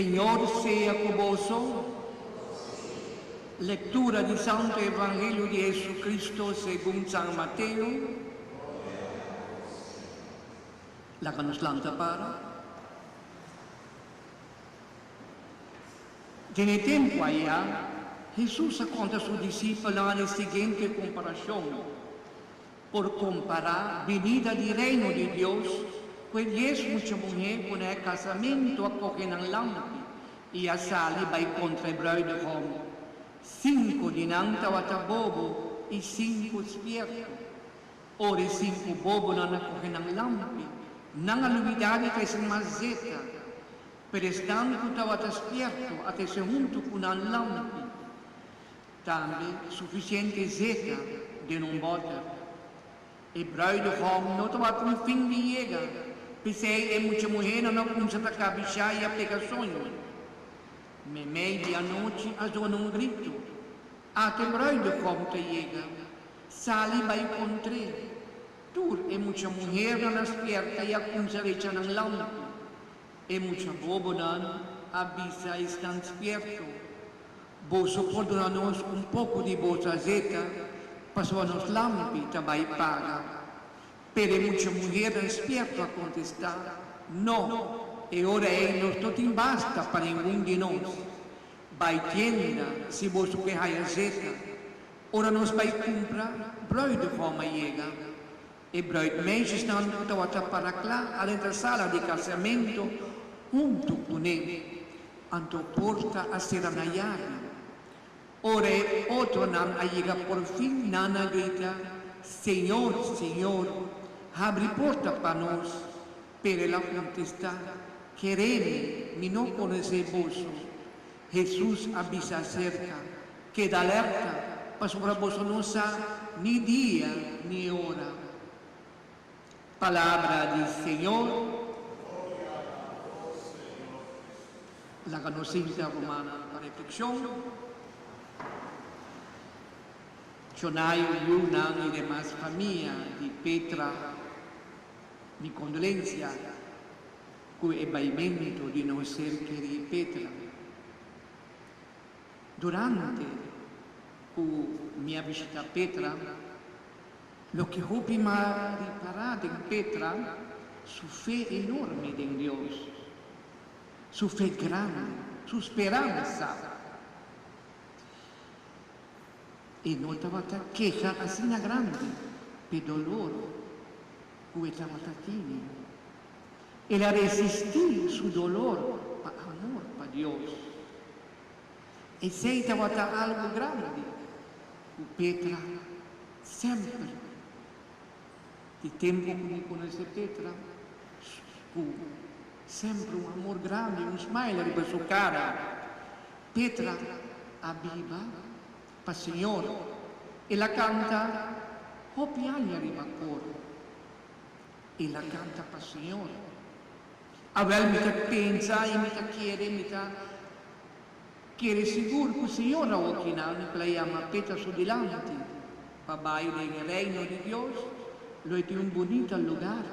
Señor sea convosco. Lectura del Santo Evangelio de Jesucristo según San Mateo. La que nos lanza para. Tiene tiempo allá, Jesús cuenta a sus discípulos la siguiente comparación. Por comparar venida del reino de Dios, pues es mucha mujer con el casamiento acogen al lampi y a sali va contra el bruidegom. 5 dinanti a bobo e 5 spierto. Ora 5 bobo non acogen al lampi, non all'umidade che si mazzetta, per estanco tavata spierto a te se junto con al lampi. Tambe sufficiente zeta de non boter. E bruidegom non tavata un fin di llega, per sei e mucha mujer non comincia a cabichar e aplicações. Me meia-noite a dona um grito. Até bruidegom te llega. Sali vai encontrei. Tur e muita mulher não esperta e a conserta não lampo. E muita bobo não avisa estão esperto. Bolso por dar-nos pouco de bolsa zeta, passou nos lampi também paga. Pero muita mulher não esperta a contestar. Não. E ora non tutto in basta per ninguno di noi. Vai tienda, se vos que hai a zeta. Ora nos vai comprar, bruidegom llega. E bruidmeisje estão para lá, dentro da sala de casamento, junto com ele. Anto porta a ser anaiada. Ora outro não llega por fim, nana grita, Senhor, Senhor, abre porta para nós. Pero ela contesta, quererme, mi no conoce vos. Jesús avisa acerca, queda alerta, para sobre vos no sabe ni día ni hora. Palabra del Señor. La conocencia romana para reflexión. Chonayo, Yuna y demás familia de Petra, mi condolencia. Con el baimento de no ser querida Petra. Durante mi visita a Petra, lo que yo prima riparado en Petra, su fe enorme en Dios, su fe grande, su esperanza. Y no estaba queja así grande, pero dolor, que estaba tiene. Ella resistiu su dolor por amor para Dios. E se estava algo grande, o Petra sempre, de tempo que me conhece Petra, sempre um amor grande, um smile para sua cara. Petra aviva para o Senhor. Ela canta, o piano arriba a coro. Ela canta para o Senhor. A ver, me pensa e me quiere seguro que o Senhor a original me llama Petra su delante. Papai del reino de Dios, lo es un bonito lugar,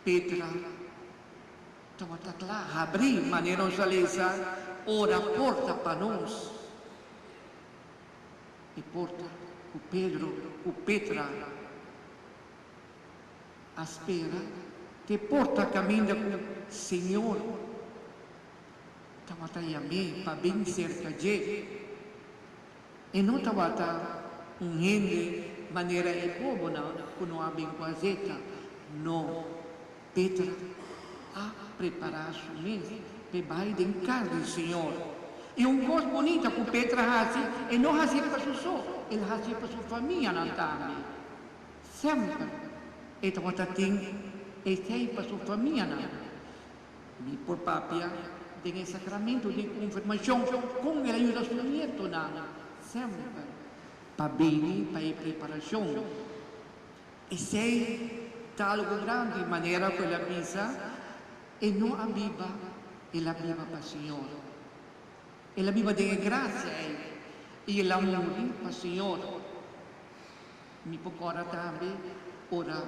Petra, estava lá, abrir, maneira salesa, ora porta para nós. E porta, o Pedro, o Petra, espera, te porta caminho com o Senhor. Estava aí a mim, para bem cerca de. E não estava gente, maneira de povo, não, que não há bem quaseta. Não. Petra, a preparar o mês, para ir em casa do Senhor. E coisa bonita que Petra faz, e não faz para seu só, ele faz para sua família, não também. Sempre. E estava e sei para sua família. Mi por papia tem sacramento de confirmação com a ajuda do seu neto, sempre para bem, para preparação. E sei algo grande maneira que ela pensa e não aviva, ela aviva para o Senhor. Ela aviva de graça e ela morre para o Senhor. Mi pocora também ora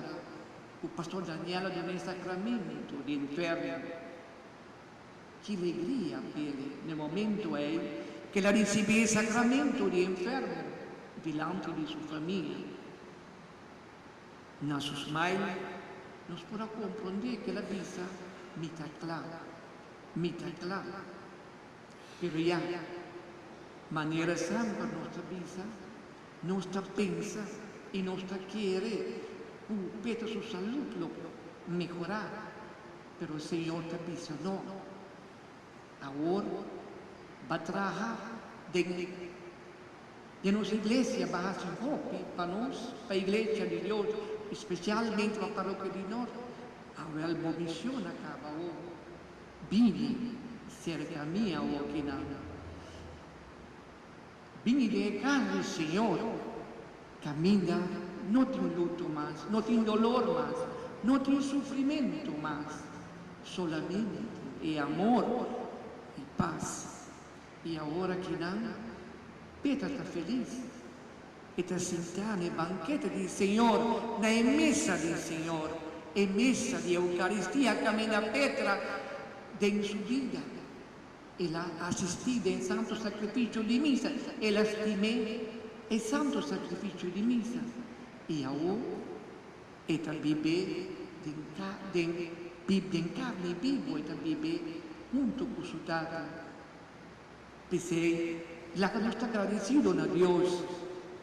o pastor Daniel deu um sacramento de inferno. que alegria ele, no momento que ela recebe o sacramento de enfermo diante de sua família. Nas suas mãos, nós podemos compreender que ela bisa mita clara. Pero já, maneira sempre nossa bisa, nossa pensa e nossa querer, para sua saúde melhorar. Pero o Senhor te bisa, não. Agora, vai trabalhar de nossa igreja, vai fazer roupa para nós, para a igreja de Deus, especialmente para a paróquia de nós. Agora, a boa missão acaba hoje. Vive cerca minha ou aqui nada. Vive de casa do Senhor, caminha, não tem luto mais, não tem dolor mais, não tem sofrimento mais, solamente é amor e paz. E agora que não, Petra está feliz. E está sentada no banquete do Senhor, na mesa do Senhor, e mesa de Eucaristia, caminha Petra em sua vida. Ela assistiu em santo sacrifício de missa, ela estimou o santo sacrifício de missa. E agora, ela vive em carne viva, ela vive junto com sua tata. Pensei, la que nos está agradecido a Dios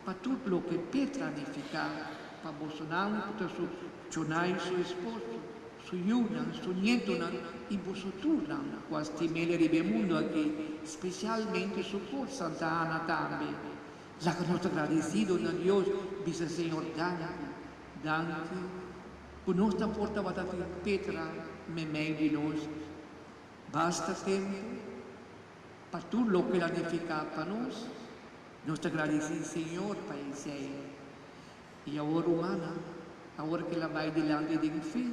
para todo lo que Petra edifica, para Bolsonaro, para su chonay, su esposo, su yunan, su nietunan y vosotros, cuando estimele de mundo aquí, especialmente su por Santa Ana también. La que nos está agradecido a Dios, dice Señor, Dante, por nuestra porta va a decir Petra, me de nos, basta tiempo, para todo lo que la edifica para nós, nós te agradecemos, Senhor, para isso aí. E agora, humana, agora que ela vai delante de fé,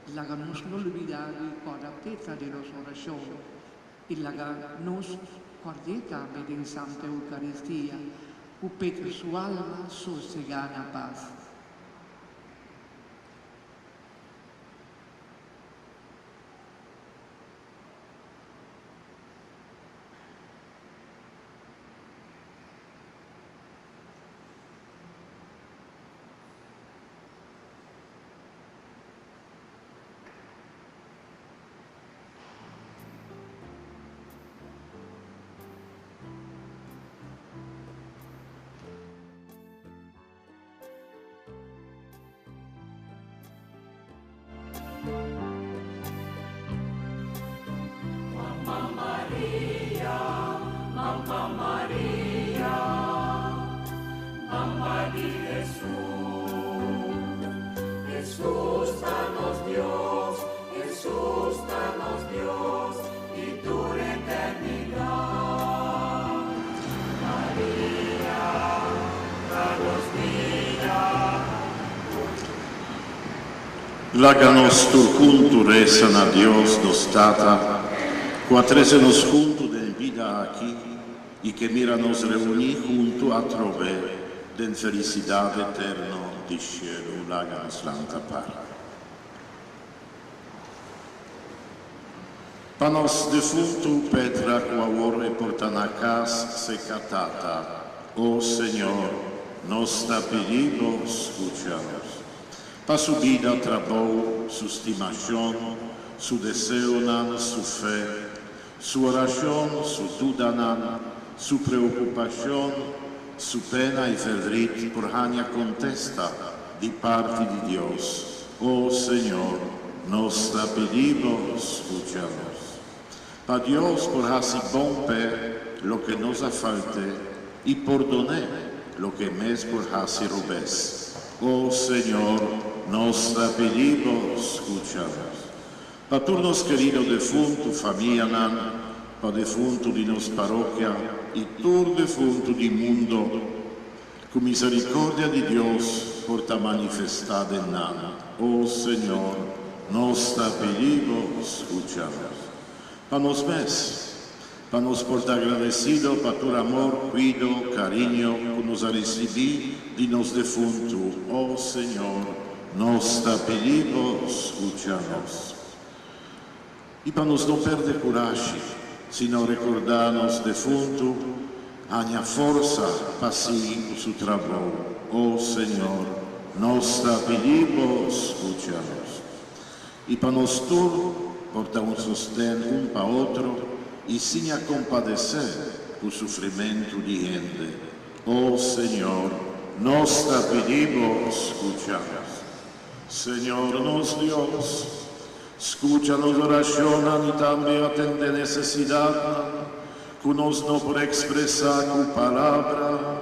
ela nos não olvidar de cada Petra de nossa oração. E ela nos guarde também em Santa Eucaristia, o Petra sua alma sossegada na paz. Láganos turcuntu rezan a Dios nos tata, cuatrésenos junto de vida aquí, y que mira nos reunir junto a trove de felicidad eterno di cielo, láganos lanta par. Panos defuntu Petra quaor e portanacas secatata, oh Señor, nos ta pedido, escuchanos. Pa su vida trabó, su estimación, su deseo, su fe, su oración, su duda, su preocupación, su pena y fervrit por hania contesta di parte di Dios. Oh Señor, nos ta pedimos, escuchanos. Pa Dios por hasi bon pe lo que nos afalte y perdone lo que mes por hasi robes. Oh Señor, nos ta pedimos, escuchanos. Pa turnos querido defunto, familia nan, pa defunto di nos parroquia, y tur defunto di mundo, con misericordia di Dios, porta manifestada en nan. Oh Señor, nos ta pedimos, escuchanos. Pa nos mes, pa nos porta agradecido, pa tu amor, cuido, cariño, que nos ha recibido di nos defunto. Oh Señor, nos ta pedimos, escuchanos. e para nos não perder coragem, sino recordar-nos defunto, hanha força para seguir o seu trabalho. Ó Senhor, nós te pedimos, escucha-nos. E para nós todos, portar um sostén para outro e sim a compadecer o sofrimento de gente. Ó Senhor, nós te pedimos, escucha-nos. Senhor, nos Deus, escucha-nos oração e também atende necessidade que nos não por expressar com palavra,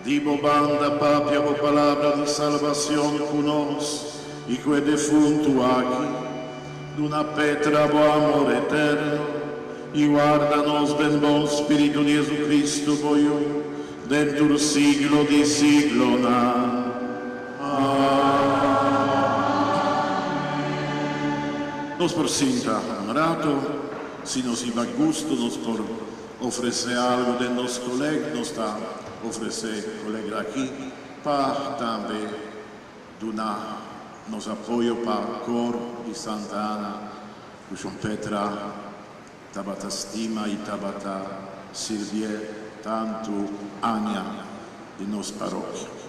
dibo banda papia com palavra de salvação conosco e que é defunto aqui, d'una Petra bo amor eterno, e guarda-nos bem bom Espírito de Jesus Cristo, voglio, dentro do siglo di siglo, na. Nos por sinta honorato, se nos iba gusto, nos por oferecer algo de nos colegas, nos está oferecer colega aqui, para também donar nos apoio para o coro de Santa Ana, cujo Petra tabata stima e tabata servir tanto Ania de nos paróquia.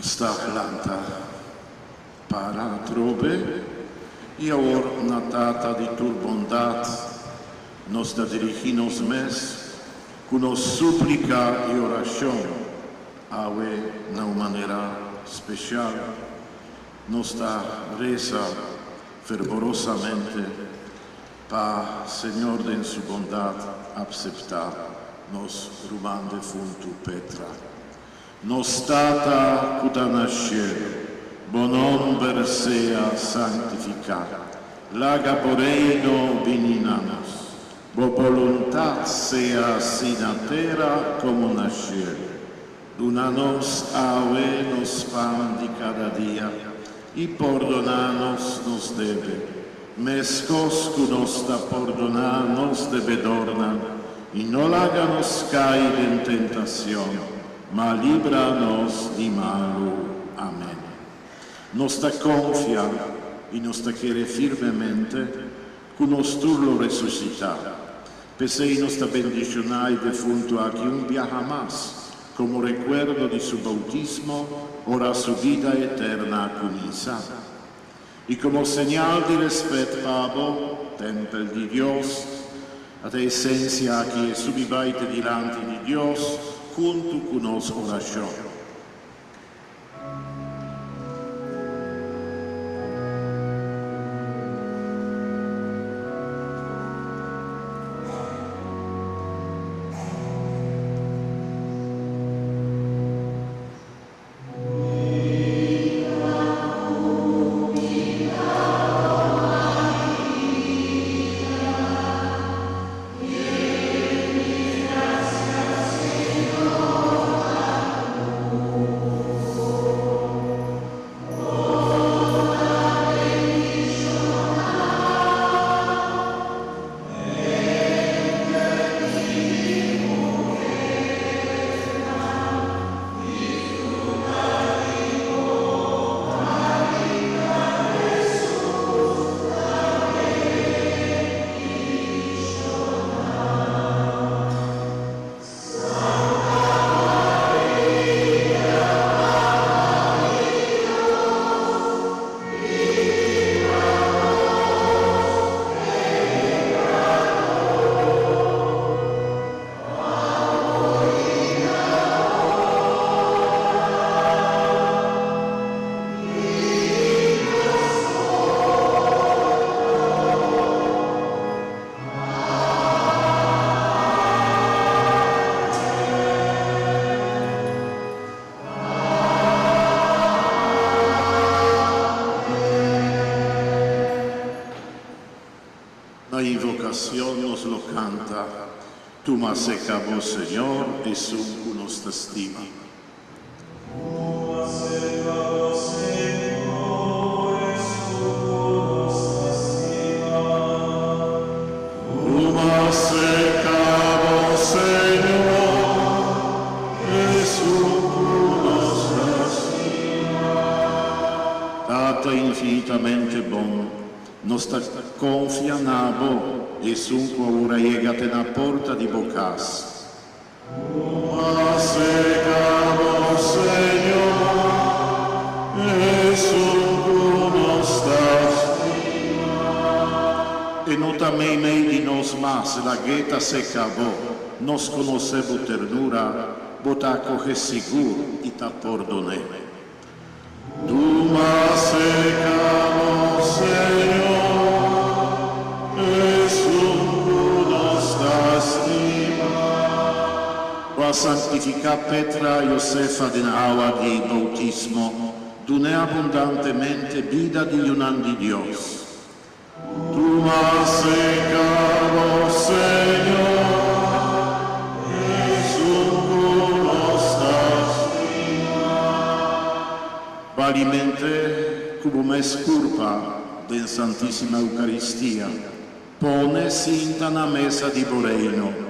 Sta planta para trobe e or na data de tua bondade nos da dirigir-nos mes com nos súplica e oração awe na maneira especial nos da reza fervorosamente para Senhor de sua bondade aceitar nos ruban defunto Petra. Nos data cuta nascer, bonom versea santificar, laga poreino vininamus, bo voluntat sea sin a terra como nascer, donanos aue nos pan di cada dia, e perdonanos nos debe, mescos que nos da perdonar nos debedorna, e non laganos cair en tentación, ma libra-nos de malo. Amén. Nostra confia e nostra chiede firmemente cu nostro resucità. Pesei nostra bendicionai defunto a chiunbia jamás, como recuerdo de su bautismo, ora su vida eterna comisa. Y como señal de respeto pavo, tempel de Dios, a te esencia que subivaite delante de Dios, junto con nos oración. La invocación nos lo canta, tu mas secabo, Señor, y su nos estima. Tata infinitamente bon, nostra confia nabo, e sunque ora iegate na porta di bocas. Secabo, Señor, e sunque nostra e notamei mei di nos mas, la geta secabo, nos conoscevo ternura, botaco che sigur, ita pordone. Tu mas secabo, Señor, e sunque nostra stima. Va santifica Petra Josefa den agua di bautismo, dune abundantemente vida di unan di Dios. Tu mas secabo, Señor, e sunque nostra valimente cum es culpa den Santissima Eucaristia, pone sinta na mesa di Boreino.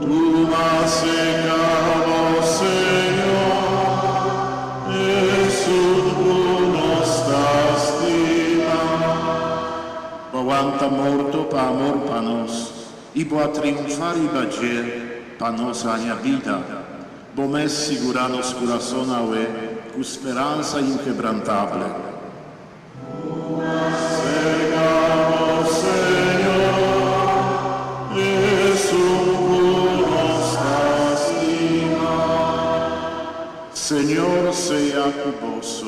Tu mas secabo, Señor, e sunque nostra stima. Bovanta morto pa amor pa nos, i bo a triunfari bager pa nos aña vida, bo mes siguranos corazón aue, cu speranza inquebrantable. Secabo, Señor, e sunque nostra stima. Señor sea cu vos.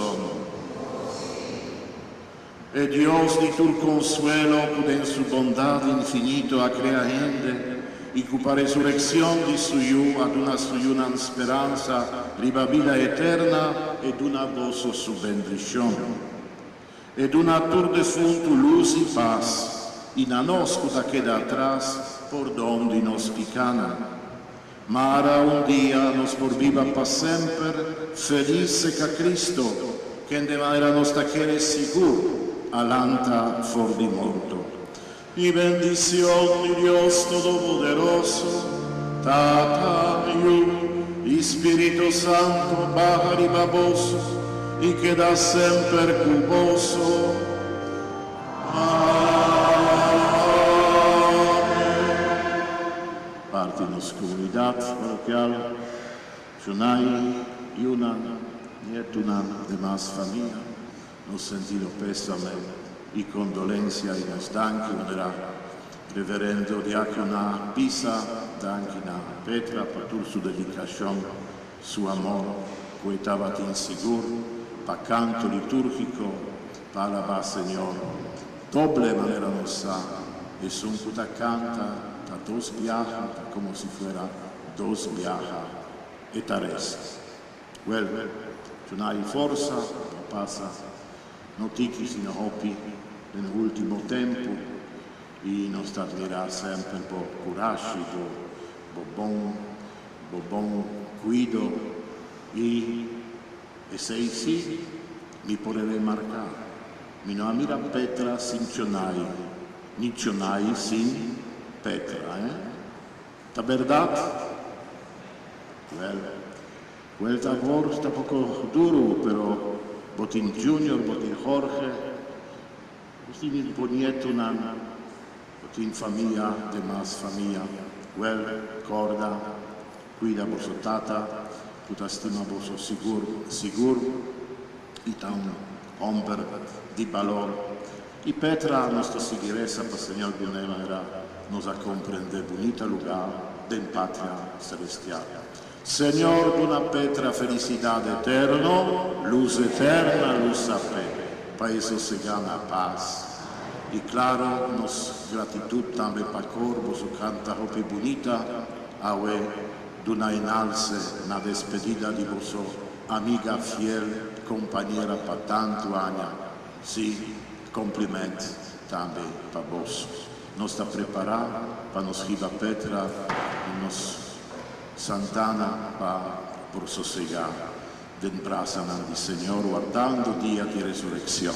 E Dios di tu consuelo, en su bondad infinito a crea gente, y cupa resurrección di suyu ad una suyuna speranza, riba vida eterna, ed una vosso su bendición. Ed una tur defuntu luz y paz, y na noscuta queda atrás, por donde nos picana. Mara un día nos por viva pa semper, felice ca Cristo, que de manera nostra quiere sigur, alanta for di morto. Y bendición de Dios Todopoderoso, Tata, Espírito Santo, baja ribaboso e que dá sempre cuboso. Parte nos comunidad parroquial, Junai, Yunan, Nietunan, demás familia, nos sentido pésame y condolencia y nos danki unera. Reverendo Diacona Pisa, dankina Petra, patur su dedicación, su amor, coetabat insigur, pa canto litúrgico, palaba Señor, doble manera nos sa, es un puta canta, a dos viaja, como si fuera dos viaja, et ares. Well, tunai forza, pasa, notiki sino hopi, nel ultimo tempo, e nos admirà sempre un po' coraggio, bon guido, e se sì, mi porrei marcare. Mi no amira Petra sin cionai, ni cionai sin Petra, Ta verdad? Quel lavoro sta poco duro, però botin Junior, botin Jorge, botin il ponieto botin famiglia, demás famiglia, corda, cuida vosso tata, tutta stima vosso sigur, ita un hombre di valor. Y Petra, nuestra seguiresa, pa Señor Bionema, nos a comprender bonita lugar de patria celestial. Señor, una Petra, felicidad eterno, luz eterna, luz a fe, pa eso se gana paz. Y claro, nos gratitud también pa corvo, su canta hopi bonita, awe, d'una enalce, na despedida di vosso amiga fiel, compañera pa tanto aña, sí, compliment también pa vos. Nos está preparada pa nos riba Petra y nos Santana pa por sosegar den brazanan di Señor guardando día di resurrección.